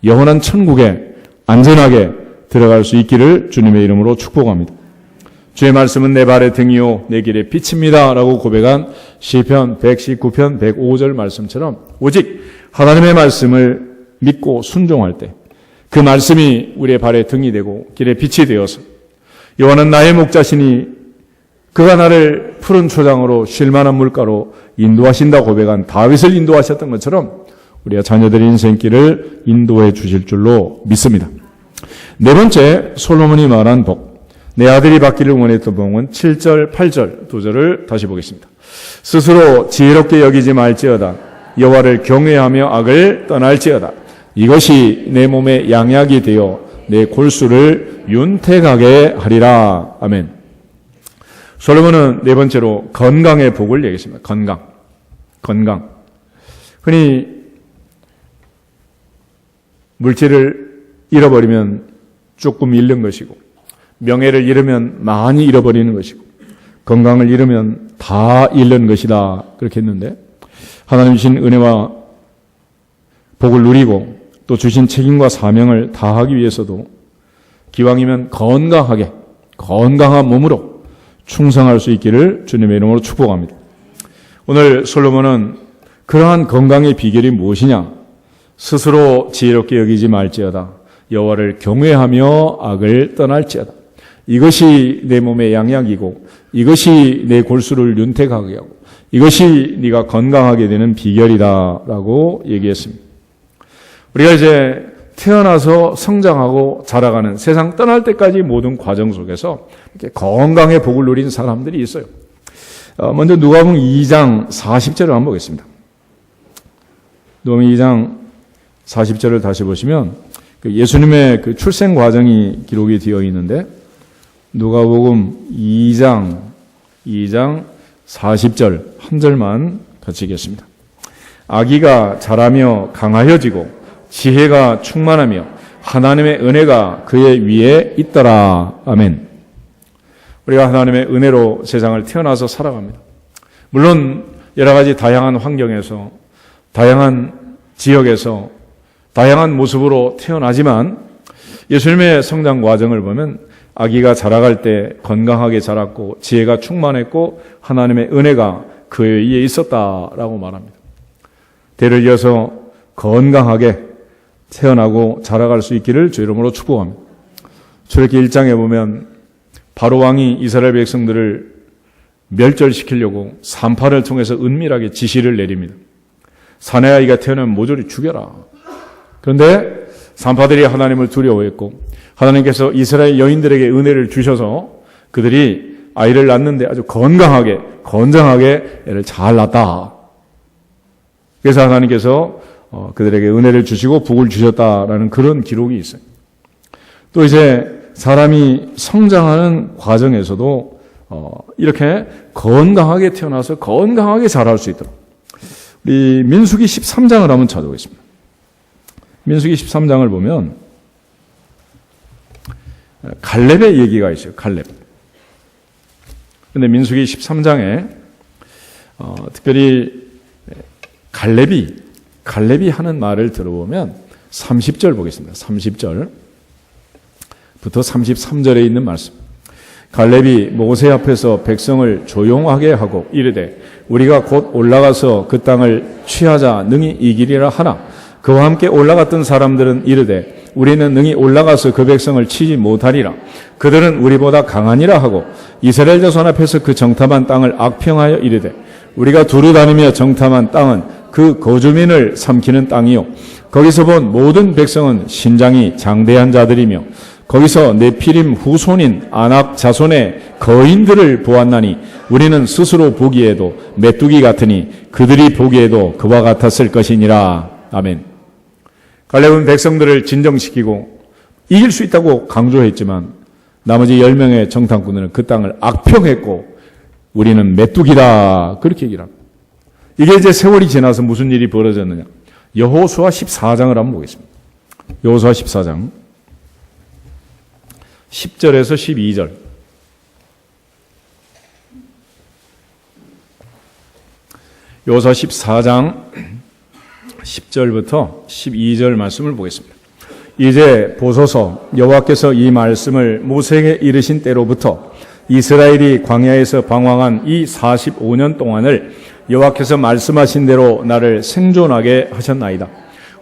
A: 영원한 천국에 안전하게 들어갈 수 있기를 주님의 이름으로 축복합니다. 주의 말씀은 내 발의 등이요 내 길의 빛입니다 라고 고백한 시편 119편 105절 말씀처럼 오직 하나님의 말씀을 믿고 순종할 때 그 말씀이 우리의 발의 등이 되고 길의 빛이 되어서 여호와는 나의 목자시니 그가 나를 푸른 초장으로 쉴 만한 물가로 인도하신다 고백한 다윗을 인도하셨던 것처럼 우리가 자녀들의 인생길을 인도해 주실 줄로 믿습니다. 네 번째 솔로몬이 말한 복, 내 아들이 받기를 원했던 복은 7절, 8절 두 절을 다시 보겠습니다. 스스로 지혜롭게 여기지 말지어다. 여호와를 경외하며 악을 떠날지어다. 이것이 내 몸에 양약이 되어 내 골수를 윤택하게 하리라. 아멘. 솔로몬은 네 번째로 건강의 복을 얘기했습니다. 건강. 흔히 물질을 잃어버리면 조금 잃는 것이고 명예를 잃으면 많이 잃어버리는 것이고 건강을 잃으면 다 잃는 것이다 그렇게 했는데 하나님 주신 은혜와 복을 누리고 또 주신 책임과 사명을 다하기 위해서도 기왕이면 건강한 몸으로 충성할 수 있기를 주님의 이름으로 축복합니다. 오늘 솔로몬은 그러한 건강의 비결이 무엇이냐? 스스로 지혜롭게 여기지 말지어다. 여호와를 경외하며 악을 떠날지어다. 이것이 내 몸의 양약이고 이것이 내 골수를 윤택하게 하고 이것이 네가 건강하게 되는 비결이다라고 얘기했습니다. 우리가 이제 태어나서 성장하고 자라가는 세상 떠날 때까지 모든 과정 속에서 이렇게 건강의 복을 누린 사람들이 있어요. 먼저 누가복음 2장 40절을 한번 보겠습니다. 누가복음 2장 40절을 다시 보시면 예수님의 그 출생 과정이 기록이 되어 있는데 누가복음 2장 40절 한 절만 같이 읽겠습니다. 아기가 자라며 강하여지고 지혜가 충만하며 하나님의 은혜가 그의 위에 있더라. 아멘. 우리가 하나님의 은혜로 세상을 태어나서 살아갑니다. 물론 여러 가지 다양한 환경에서 다양한 지역에서 다양한 모습으로 태어나지만 예수님의 성장 과정을 보면 아기가 자라갈 때 건강하게 자랐고 지혜가 충만했고 하나님의 은혜가 그에 위에 있었다라고 말합니다. 대를 이어서 건강하게 태어나고 자라갈 수 있기를 주 이름으로 축복합니다. 출애굽기 1장에 보면 바로 왕이 이스라엘 백성들을 멸절시키려고 산파를 통해서 은밀하게 지시를 내립니다. 사내 아이가 태어나면 모조리 죽여라. 그런데 산파들이 하나님을 두려워했고 하나님께서 이스라엘 여인들에게 은혜를 주셔서 그들이 아이를 낳는데 아주 건강하게 건장하게 애를 잘 낳았다. 그래서 하나님께서 그들에게 은혜를 주시고 복을 주셨다라는 그런 기록이 있어요. 또 이제 사람이 성장하는 과정에서도 이렇게 건강하게 태어나서 건강하게 자랄 수 있도록 우리 민수기 13장을 한번 찾아보겠습니다. 민수기 13장을 보면 갈렙의 얘기가 있어요. 갈렙. 근데 민수기 13장에 특별히 갈렙이 하는 말을 들어보면 30절 보겠습니다. 30절부터 33절에 있는 말씀. 갈렙이 모세 앞에서 백성을 조용하게 하고 이르되 우리가 곧 올라가서 그 땅을 취하자 능히 이기리라 하나 그와 함께 올라갔던 사람들은 이르되 우리는 능히 올라가서 그 백성을 치지 못하리라. 그들은 우리보다 강하니라 하고 이스라엘 자손 앞에서 그 정탐한 땅을 악평하여 이르되 우리가 두루 다니며 정탐한 땅은 그 거주민을 삼키는 땅이요 거기서 본 모든 백성은 신장이 장대한 자들이며 거기서 네피림 후손인 아낙 자손의 거인들을 보았나니 우리는 스스로 보기에도 메뚜기 같으니 그들이 보기에도 그와 같았을 것이니라. 아멘. 갈렙은 백성들을 진정시키고 이길 수 있다고 강조했지만 나머지 10명의 정탐꾼들은 그 땅을 악평했고 우리는 메뚜기다 그렇게 얘기를 합니다. 이게 이제 세월이 지나서 무슨 일이 벌어졌느냐. 여호수아 14장을 한번 보겠습니다. 여호수아 14장 10절에서 12절. 여호수아 14장 10절부터 12절 말씀을 보겠습니다. 이제 보소서 여호와께서 이 말씀을 모세에게 이르신 때로부터 이스라엘이 광야에서 방황한 이 45년 동안을 여호와께서 말씀하신 대로 나를 생존하게 하셨나이다.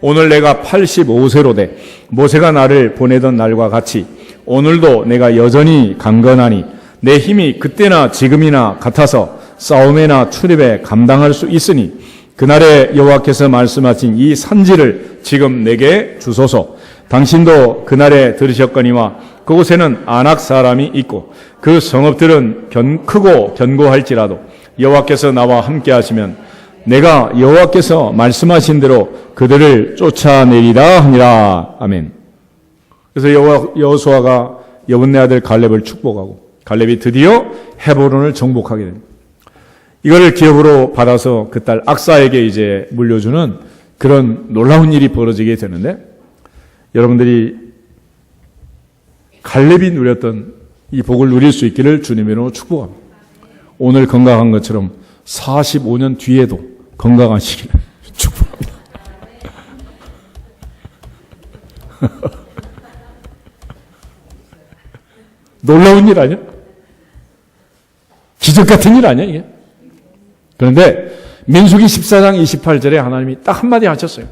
A: 오늘 내가 85세로 돼 모세가 나를 보내던 날과 같이 오늘도 내가 여전히 강건하니 내 힘이 그때나 지금이나 같아서 싸움에나 출입에 감당할 수 있으니 그날에 여호와께서 말씀하신 이 산지를 지금 내게 주소서. 당신도 그날에 들으셨거니와 그곳에는 아낙 사람이 있고 그 성읍들은 크고 견고할지라도 여호와께서 나와 함께 하시면 내가 여호와께서 말씀하신 대로 그들을 쫓아내리라 하니라. 아멘. 그래서 여호수아가 여분네 아들 갈렙을 축복하고 갈렙이 드디어 헤브론을 정복하게 됩니다. 이거를 기업으로 받아서 그 딸 악사에게 이제 물려주는 그런 놀라운 일이 벌어지게 되는데 여러분들이 갈렙이 누렸던 이 복을 누릴 수 있기를 주님으로 축복합니다. 오늘 건강한 것처럼 45년 뒤에도 건강하시기를 축복합니다. 놀라운 일 아니야? 기적 같은 일 아니야 이게? 그런데 민수기 14장 28절에 하나님이 딱 한마디 하셨어요.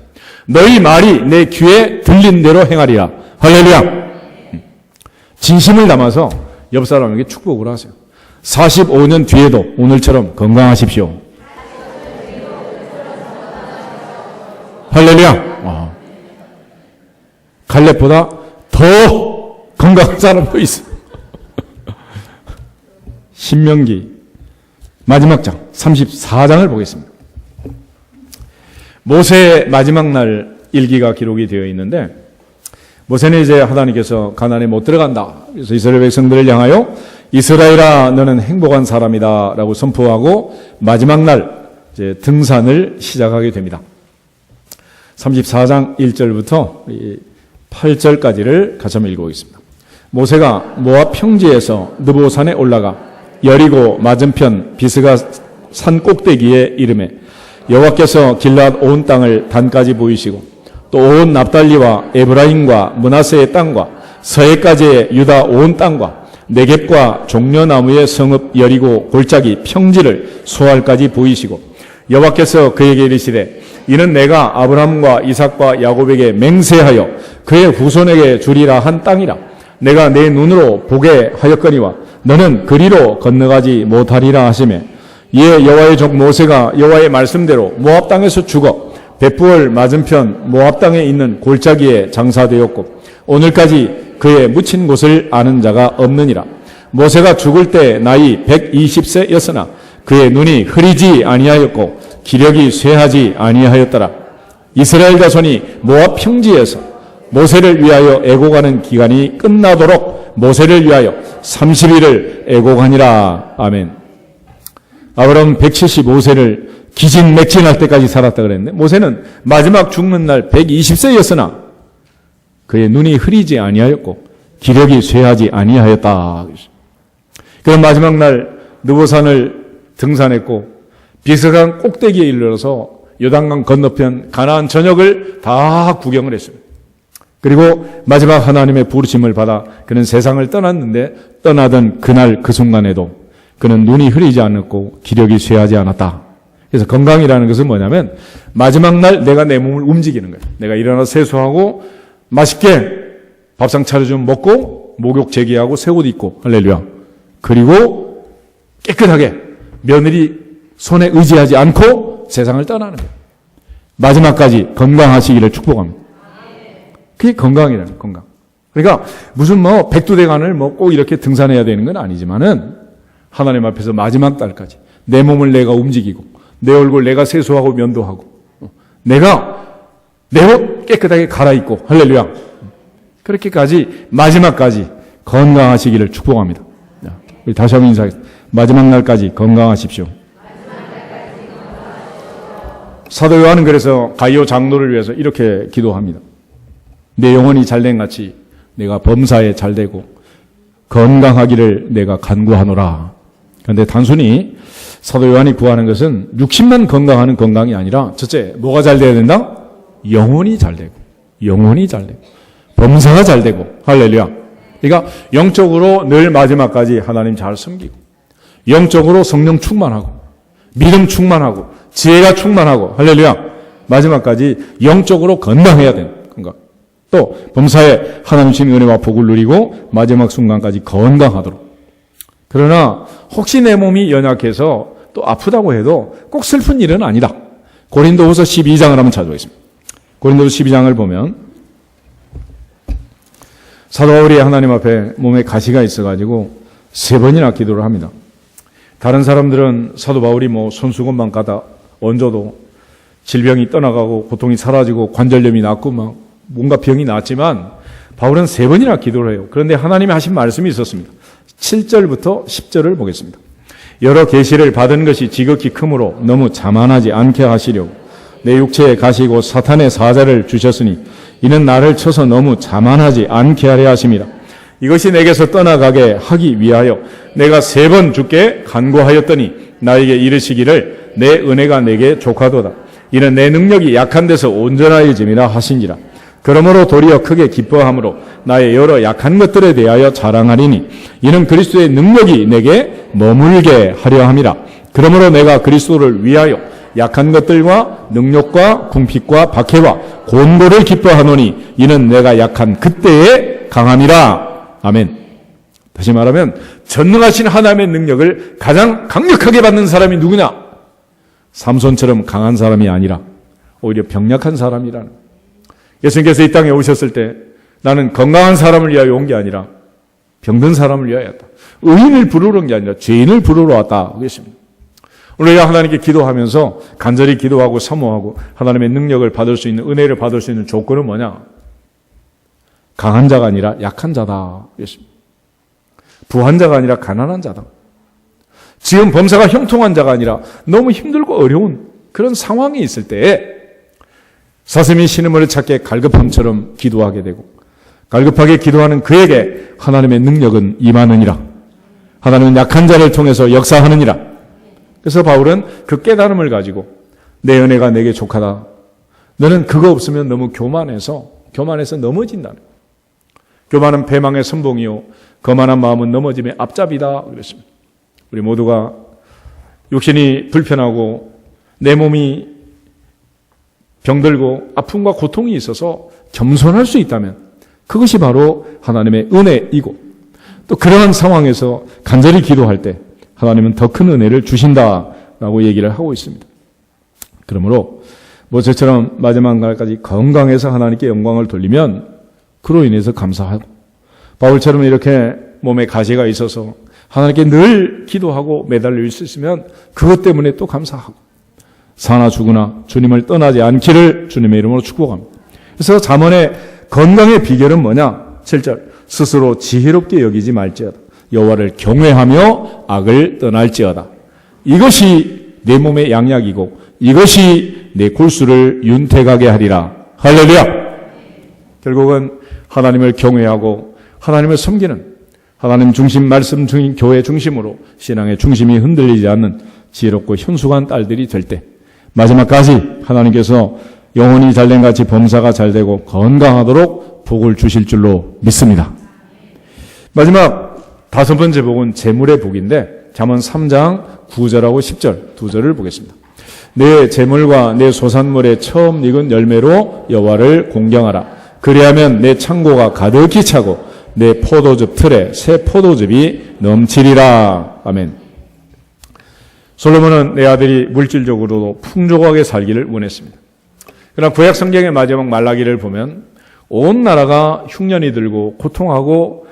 A: 너희 말이 내 귀에 들린 대로 행하리라. 할렐루야. 진심을 담아서 옆 사람에게 축복을 하세요. 45년 뒤에도 오늘처럼 건강하십시오. 할렐루야. 갈렙보다 더 건강한 사람도 있어. 신명기 마지막 장 34장을 보겠습니다. 모세의 마지막 날 일기가 기록이 되어 있는데 모세는 이제 하나님께서 가나안에 못 들어간다. 그래서 이스라엘 백성들을 향하여 이스라엘아 너는 행복한 사람이다 라고 선포하고 마지막 날 이제 등산을 시작하게 됩니다. 34장 1절부터 8절까지를 같이 한번 읽어보겠습니다. 모세가 모압 평지에서 느보산에 올라가 여리고 맞은편 비스가 산 꼭대기에 이르매 여호와께서 길앗 온 땅을 단까지 보이시고 또 온 납달리와 에브라임과 므낫세의 땅과 서해까지의 유다 온 땅과 네겝과 종려나무의 성읍 여리고 골짜기 평지를 소알까지 보이시고 여호와께서 그에게 이르시되 이는 내가 아브라함과 이삭과 야곱에게 맹세하여 그의 후손에게 주리라 한 땅이라. 내가 내 눈으로 보게 하였거니와 너는 그리로 건너가지 못하리라 하시매 이에 여호와의 종 모세가 여호와의 말씀대로 모압 땅에서 죽어 벳부엘 맞은편 모압 땅에 있는 골짜기에 장사되었고 오늘까지 그의 묻힌 곳을 아는 자가 없느니라. 모세가 죽을 때 나이 120세였으나 그의 눈이 흐리지 아니하였고 기력이 쇠하지 아니하였더라. 이스라엘 자손이 모압 평지에서 모세를 위하여 애곡하는 기간이 끝나도록 모세를 위하여 30일을 애곡하니라. 아멘. 아브라함은 175세를 기진맥진할 때까지 살았다 그랬는데 모세는 마지막 죽는 날 120세였으나 그의 눈이 흐리지 아니하였고 기력이 쇠하지 아니하였다. 그런 마지막 날 느보산을 등산했고 비석강 꼭대기에 이르러서 요단강 건너편 가나안 전역을 다 구경을 했습니다. 그리고 마지막 하나님의 부르심을 받아 그는 세상을 떠났는데 떠나던 그날 그 순간에도 그는 눈이 흐리지 않았고 기력이 쇠하지 않았다. 그래서 건강이라는 것은 뭐냐면 마지막 날 내가 내 몸을 움직이는 거예요. 내가 일어나 세수하고 맛있게 밥상 차려주면 먹고 목욕 제기하고 새 옷 입고 할렐루야. 그리고 깨끗하게 며느리 손에 의지하지 않고 세상을 떠나는 거예요. 마지막까지 건강하시기를 축복합니다. 그게 건강이라는 건강. 그러니까 무슨 백두대간을 꼭 이렇게 등산해야 되는 건 아니지만은 하나님 앞에서 마지막 날까지 내 몸을 내가 움직이고 내 얼굴 내가 세수하고 면도하고 내가 내 옷 깨끗하게 갈아입고 할렐루야. 그렇게까지 마지막까지 건강하시기를 축복합니다. 우리 다시 한번 인사하겠습니다. 마지막 날까지 건강하십시오. 사도 요한은 그래서 가이오 장로를 위해서 이렇게 기도합니다. 내 영혼이 잘된 같이 내가 범사에 잘되고 건강하기를 내가 간구하노라. 그런데 단순히 사도 요한이 구하는 것은 육신만 건강하는 건강이 아니라 첫째, 뭐가 잘 돼야 된다? 영혼이 잘 되고, 영혼이 잘 되고, 범사가 잘 되고, 할렐루야. 그러니까 영적으로 늘 마지막까지 하나님 잘 섬기고, 영적으로 성령 충만하고, 믿음 충만하고, 지혜가 충만하고, 할렐루야. 마지막까지 영적으로 건강해야 되는 건강. 또 범사에 하나님 주신 은혜와 복을 누리고 마지막 순간까지 건강하도록. 그러나 혹시 내 몸이 연약해서 또 아프다고 해도 꼭 슬픈 일은 아니다. 고린도후서 12장을 한번 찾아보겠습니다. 고린도후서 12장을 보면 사도 바울이 하나님 앞에 몸에 가시가 있어가지고 3번이나 기도를 합니다. 다른 사람들은 사도 바울이 손수건만 가다 얹어도 질병이 떠나가고 고통이 사라지고 관절염이 낫고 뭔가 병이 낫지만 바울은 3번이나 기도를 해요. 그런데 하나님이 하신 말씀이 있었습니다. 7절부터 10절을 보겠습니다. 여러 계시를 받은 것이 지극히 크므로 너무 자만하지 않게 하시려고 내 육체에 가시고 사탄의 사자를 주셨으니 이는 나를 쳐서 너무 자만하지 않게 하려 하심이라. 이것이 내게서 떠나가게 하기 위하여 내가 3번 주께 간구하였더니 나에게 이르시기를 내 은혜가 내게 족하도다. 이는 내 능력이 약한 데서 온전하여짐이라 하신지라. 그러므로 도리어 크게 기뻐함으로 나의 여러 약한 것들에 대하여 자랑하리니 이는 그리스도의 능력이 내게 머물게 하려 함이라. 그러므로 내가 그리스도를 위하여 약한 것들과 능력과 궁핍과 박해와 곤고를 기뻐하노니 이는 내가 약한 그때에 강함이라. 아멘. 다시 말하면 전능하신 하나님의 능력을 가장 강력하게 받는 사람이 누구냐? 삼손처럼 강한 사람이 아니라 오히려 병약한 사람이라는. 예수님께서 이 땅에 오셨을 때 나는 건강한 사람을 위하여 온 게 아니라 병든 사람을 위하여 왔다. 의인을 부르러 온 게 아니라 죄인을 부르러 왔다. 그랬습니다. 오늘 하나님께 기도하면서 간절히 기도하고 사모하고 하나님의 능력을 받을 수 있는, 은혜를 받을 수 있는 조건은 뭐냐? 강한 자가 아니라 약한 자다. 그랬습니다. 부한 자가 아니라 가난한 자다. 지금 범사가 형통한 자가 아니라 너무 힘들고 어려운 그런 상황이 있을 때에 사슴이 신음을 찾게 갈급함처럼 기도하게 되고 갈급하게 기도하는 그에게 하나님의 능력은 임하느니라. 하나님은 약한 자를 통해서 역사하느니라. 그래서 바울은 그 깨달음을 가지고 내 은혜가 내게 족하다. 너는 그거 없으면 너무 교만해서 넘어진다는. 교만은 패망의 선봉이요 거만한 마음은 넘어짐의 앞잡이다. 그랬습니다. 우리 모두가 육신이 불편하고 내 몸이 병들고 아픔과 고통이 있어서 겸손할 수 있다면 그것이 바로 하나님의 은혜이고 또 그러한 상황에서 간절히 기도할 때 하나님은 더 큰 은혜를 주신다라고 얘기를 하고 있습니다. 그러므로 모세처럼 마지막 날까지 건강해서 하나님께 영광을 돌리면 그로 인해서 감사하고, 바울처럼 이렇게 몸에 가시가 있어서 하나님께 늘 기도하고 매달릴 수 있으면 그것 때문에 또 감사하고, 사나 죽으나 주님을 떠나지 않기를 주님의 이름으로 축복합니다. 그래서 잠언의 건강의 비결은 뭐냐? 7절, 스스로 지혜롭게 여기지 말지어다. 여호와를 경외하며 악을 떠날지어다. 이것이 내 몸의 양약이고 이것이 내 골수를 윤택하게 하리라. 할렐루야. 결국은 하나님을 경외하고 하나님을 섬기는, 하나님 중심, 말씀 중심, 교회 중심으로 신앙의 중심이 흔들리지 않는 지혜롭고 현숙한 딸들이 될 때 마지막까지 하나님께서 영혼이 잘된 같이 범사가 잘되고 건강하도록 복을 주실 줄로 믿습니다. 마지막 5번째 복은 재물의 복인데 잠언 3장 9절하고 10절 두 절을 보겠습니다. 내 재물과 내 소산물의 처음 익은 열매로 여호와를 공경하라. 그리하면 내 창고가 가득히 차고 내 포도즙 틀에 새 포도즙이 넘치리라. 아멘. 솔로몬은 내 아들이 물질적으로도 풍족하게 살기를 원했습니다. 그러나 구약 성경의 마지막 말라기를 보면 온 나라가 흉년이 들고 고통하고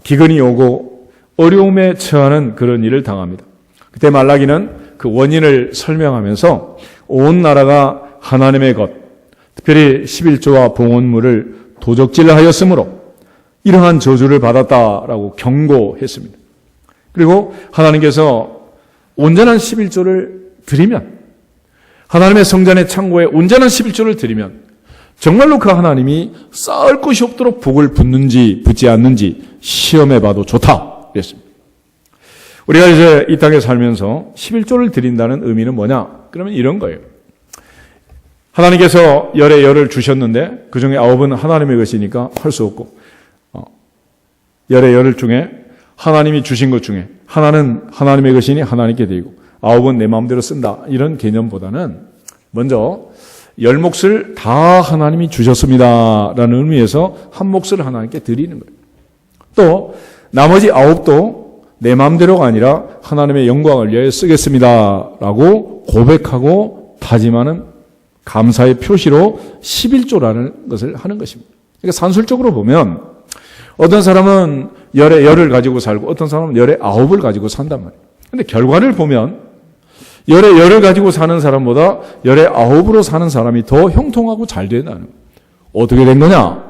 A: 기근이 오고 어려움에 처하는 그런 일을 당합니다. 그때 말라기는 그 원인을 설명하면서 온 나라가 하나님의 것, 특별히 11조와 봉헌물을 도적질하였으므로 이러한 저주를 받았다라고 경고했습니다. 그리고 하나님께서 온전한 11조를 드리면, 하나님의 성전의 창고에 온전한 11조를 드리면 정말로 그 하나님이 쌓을 것이 없도록 복을 붓는지 붓지 않는지 시험해봐도 좋다 그랬습니다. 우리가 이제 이 땅에 살면서 11조를 드린다는 의미는 뭐냐? 그러면 이런 거예요. 하나님께서 열에 열을 주셨는데 그 중에 9은 하나님의 것이니까 할 수 없고, 열의 열을 중에 하나님이 주신 것 중에 하나는 하나님의 것이니 하나님께 드리고 9은 내 마음대로 쓴다, 이런 개념보다는 먼저 열 몫을 다 하나님이 주셨습니다 라는 의미에서 한 몫을 하나님께 드리는 거예요. 또 나머지 9도 내 마음대로가 아니라 하나님의 영광을 위하여 쓰겠습니다 라고 고백하고 다짐하는 감사의 표시로 11조라는 것을 하는 것입니다. 그러니까 산술적으로 보면 어떤 사람은 열의 열을 가지고 살고 어떤 사람은 열의 9을 가지고 산단 말이에요. 그런데 결과를 보면 열의 열을 가지고 사는 사람보다 열의 9으로 사는 사람이 더 형통하고 잘 된다는 거예요. 어떻게 된 거냐?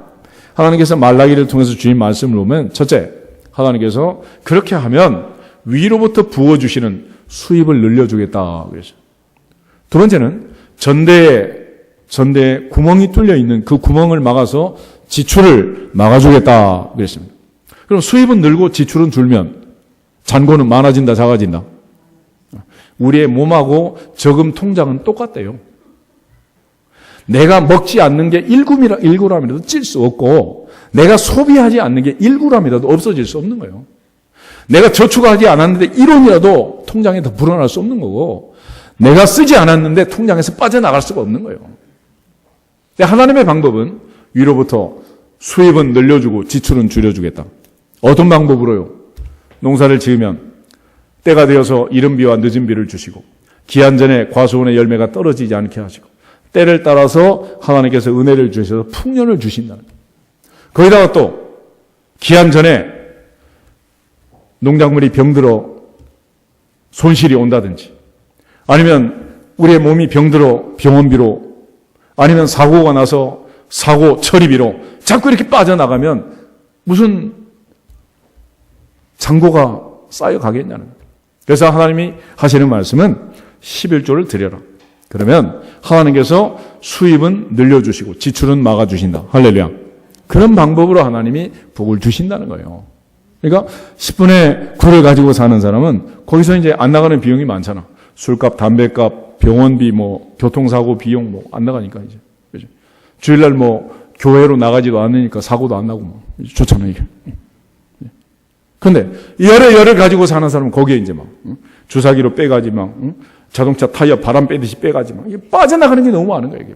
A: 하나님께서 말라기를 통해서 주신 말씀을 보면, 첫째, 하나님께서 그렇게 하면 위로부터 부어주시는 수입을 늘려주겠다 그랬어요. 두 번째는 전대에 구멍이 뚫려 있는 그 구멍을 막아서 지출을 막아주겠다 그랬습니다. 그럼 수입은 늘고 지출은 줄면 잔고는 많아진다, 작아진다? 우리의 몸하고 저금 통장은 똑같대요. 내가 먹지 않는 게 1g이라도 찔 수 없고, 내가 소비하지 않는 게 1g이라도 없어질 수 없는 거예요. 내가 저축하지 않았는데 1원이라도 통장에 더 불어날 수 없는 거고, 내가 쓰지 않았는데 통장에서 빠져나갈 수가 없는 거예요. 근데 하나님의 방법은 위로부터 수입은 늘려주고 지출은 줄여주겠다. 어떤 방법으로요? 농사를 지으면 때가 되어서 이른 비와 늦은 비를 주시고, 기한 전에 과수원의 열매가 떨어지지 않게 하시고, 때를 따라서 하나님께서 은혜를 주셔서 풍년을 주신다는 거예요. 거기다가 또 기한 전에 농작물이 병들어 손실이 온다든지, 아니면 우리의 몸이 병들어 병원비로, 아니면 사고가 나서 사고 처리비로 자꾸 이렇게 빠져나가면 무슨 잔고가 쌓여가겠냐는 거예요. 그래서 하나님이 하시는 말씀은 11조를 드려라. 그러면 하나님께서 수입은 늘려주시고 지출은 막아주신다. 할렐루야. 그런 방법으로 하나님이 복을 주신다는 거예요. 그러니까 10분의 9를 가지고 사는 사람은 거기서 이제 안 나가는 비용이 많잖아. 술값, 담배값, 병원비, 교통사고 비용 안 나가니까 이제. 그죠? 주일날 교회로 나가지도 않으니까 사고도 안 나고 좋잖아요, 이게. 근데 열을 가지고 사는 사람은 거기에 이제 주사기로 빼가지 자동차 타이어 바람 빼듯이 빼가지 이게 빠져나가는 게 너무 많은 거예요, 이게.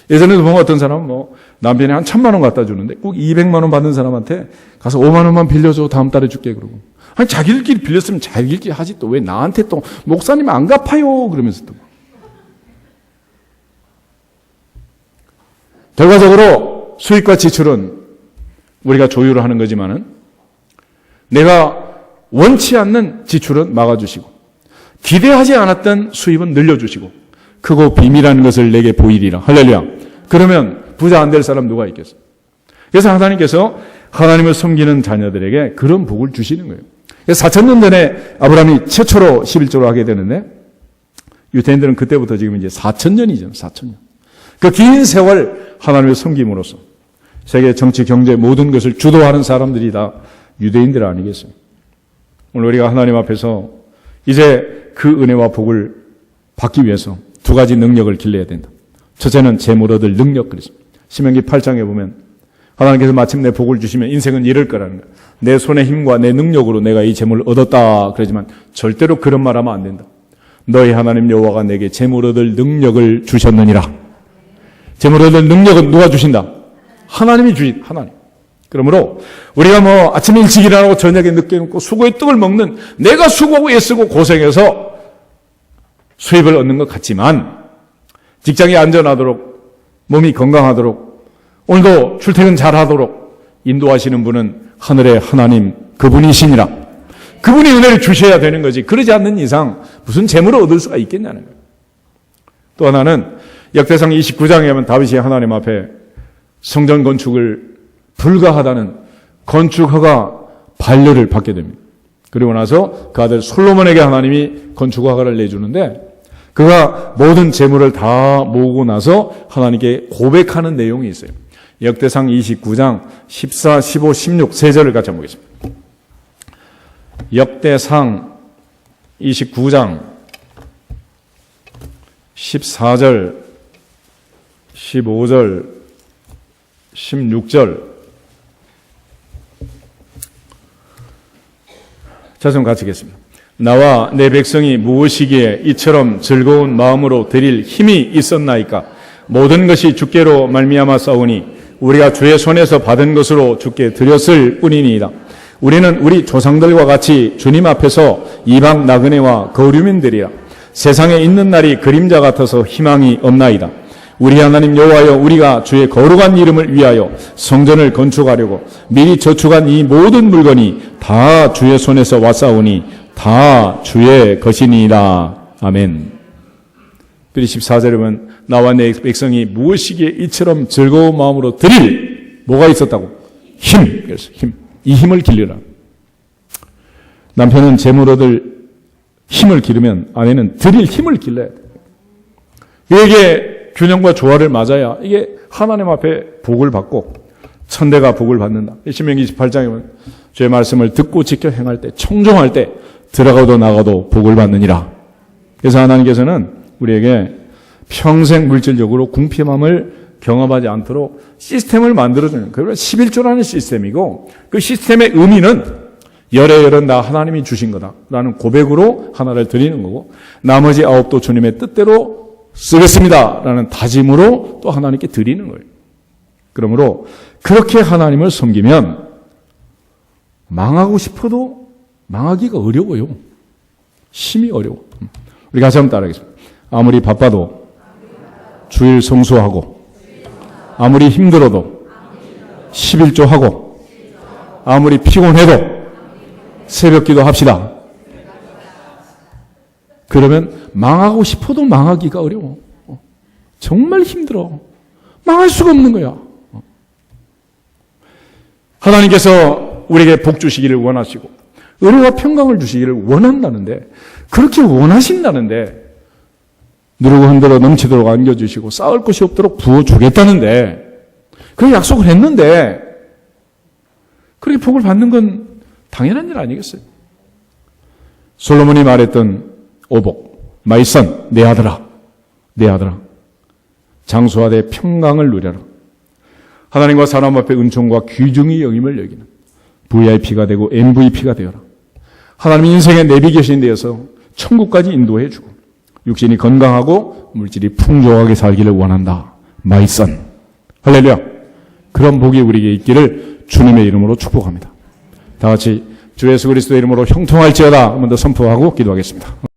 A: 예전에도 보면 어떤 사람은 남편이 한 1,000만 원 갖다 주는데 꼭 200만 원 받는 사람한테 가서 5만 원만 빌려줘, 다음 달에 줄게 그러고. 아니, 자기들끼리 빌렸으면 자기들끼리 하지 또 왜 나한테 또 목사님 안 갚아요 그러면서 또. 결과적으로 수입과 지출은 우리가 조율을 하는 거지만은 내가 원치 않는 지출은 막아주시고 기대하지 않았던 수입은 늘려주시고 크고 비밀한 것을 내게 보이리라. 할렐루야. 그러면 부자 안 될 사람 누가 있겠어요? 그래서 하나님께서 하나님을 섬기는 자녀들에게 그런 복을 주시는 거예요. 4,000년 전에 아브라함이 최초로 11조를 하게 되는데 유대인들은 그때부터 지금 이제 4,000년이죠. 4,000년. 그 긴 세월 하나님을 섬김으로써 세계 정치, 경제 모든 것을 주도하는 사람들이 다 유대인들 아니겠어요? 오늘 우리가 하나님 앞에서 이제 그 은혜와 복을 받기 위해서 두 가지 능력을 길러야 된다. 첫째는 재물 얻을 능력. 그래서 신명기 8장에 보면 하나님께서 마침내 복을 주시면 인생은 이럴 거라는 거예요. 내 손의 힘과 내 능력으로 내가 이 재물을 얻었다. 그러지만 절대로 그런 말 하면 안 된다. 너희 하나님 여호와가 내게 재물 얻을 능력을 주셨느니라. 재물 얻을 능력은 누가 주신다? 하나님이 주신 하나님. 그러므로 우리가 뭐 아침에 일찍 일어나고 저녁에 늦게 먹고 수고의 떡을 먹는 내가 수고하고 애쓰고 고생해서 수입을 얻는 것 같지만 직장이 안전하도록 몸이 건강하도록 오늘도 출퇴근 잘하도록 인도하시는 분은 하늘의 하나님 그분이시니라. 그분이 은혜를 주셔야 되는 거지. 그러지 않는 이상 무슨 재물을 얻을 수가 있겠냐는 거예요. 또 하나는 역대상 29장에 보면 다윗이 하나님 앞에 성전 건축을 불가하다는 건축허가 반려를 받게 됩니다. 그리고 나서 그 아들 솔로몬에게 하나님이 건축 허가를 내주는데 그가 모든 재물을 다 모으고 나서 하나님께 고백하는 내용이 있어요. 역대상 29장 14, 15, 16 세 절을 같이 한번 보겠습니다. 역대상 29장 14절 15절 16절 자성 같이 읽겠습니다. 나와 내 백성이 무엇이기에 이처럼 즐거운 마음으로 드릴 힘이 있었나이까. 모든 것이 주께로 말미암아 싸우니 우리가 주의 손에서 받은 것으로 주께 드렸을 뿐이니이다. 우리는 우리 조상들과 같이 주님 앞에서 이방 나그네와 거류민들이라. 세상에 있는 날이 그림자 같아서 희망이 없나이다. 우리 하나님 여호와여, 우리가 주의 거룩한 이름을 위하여 성전을 건축하려고 미리 저축한 이 모든 물건이 다 주의 손에서 왔사오니 다 주의 것이니이다. 아멘. 그리고 14절에 보면 나와 내 백성이 무엇이기에 이처럼 즐거운 마음으로 드릴 뭐가 있었다고? 힘. 그래서 힘. 이 힘을 기르라. 남편은 재물 얻을 힘을 기르면 아내는 드릴 힘을 길러야 돼. 이게 균형과 조화를 맞아야 이게 하나님 앞에 복을 받고 천대가 복을 받는다. 신명기 28장에 보면 주의 말씀을 듣고 지켜 행할 때 청종할 때 들어가도 나가도 복을 받느니라. 그래서 하나님께서는 우리에게 평생 물질적으로 궁핍함을 경험하지 않도록 시스템을 만들어주는 그걸 11조라는 시스템이고 그 시스템의 의미는 열에 나 하나님이 주신 거다라는 고백으로 하나를 드리는 거고 나머지 9도 주님의 뜻대로 쓰겠습니다라는 다짐으로 또 하나님께 드리는 거예요. 그러므로 그렇게 하나님을 섬기면 망하고 싶어도 망하기가 어려워요. 힘이 어려워. 우리 같이 한번 따라하겠습니다. 아무리 바빠도 주일 성수하고 아무리 힘들어도 11조 하고 아무리 피곤해도 새벽 기도 합시다. 그러면 망하고 싶어도 망하기가 어려워. 정말 힘들어. 망할 수가 없는 거야. 하나님께서 우리에게 복 주시기를 원하시고 은혜와 평강을 주시기를 원한다는데 그렇게 원하신다는데 누르고 흔들어 넘치도록 안겨주시고 쌓을 것이 없도록 부어주겠다는데 그 약속을 했는데 그렇게 복을 받는 건 당연한 일 아니겠어요? 솔로몬이 말했던 오복, my son, 내 아들아, 내 아들아, 장수하되 평강을 누려라. 하나님과 사람 앞에 은총과 귀중히 여김을 여기는 VIP가 되고 MVP가 되어라. 하나님 인생의 내비게이션에 대해서 천국까지 인도해 주고 육신이 건강하고 물질이 풍족하게 살기를 원한다. my son. 할렐루야. 그런 복이 우리에게 있기를 주님의 이름으로 축복합니다. 다 같이 주 예수 그리스도의 이름으로 형통할지어다 한번 더 선포하고 기도하겠습니다.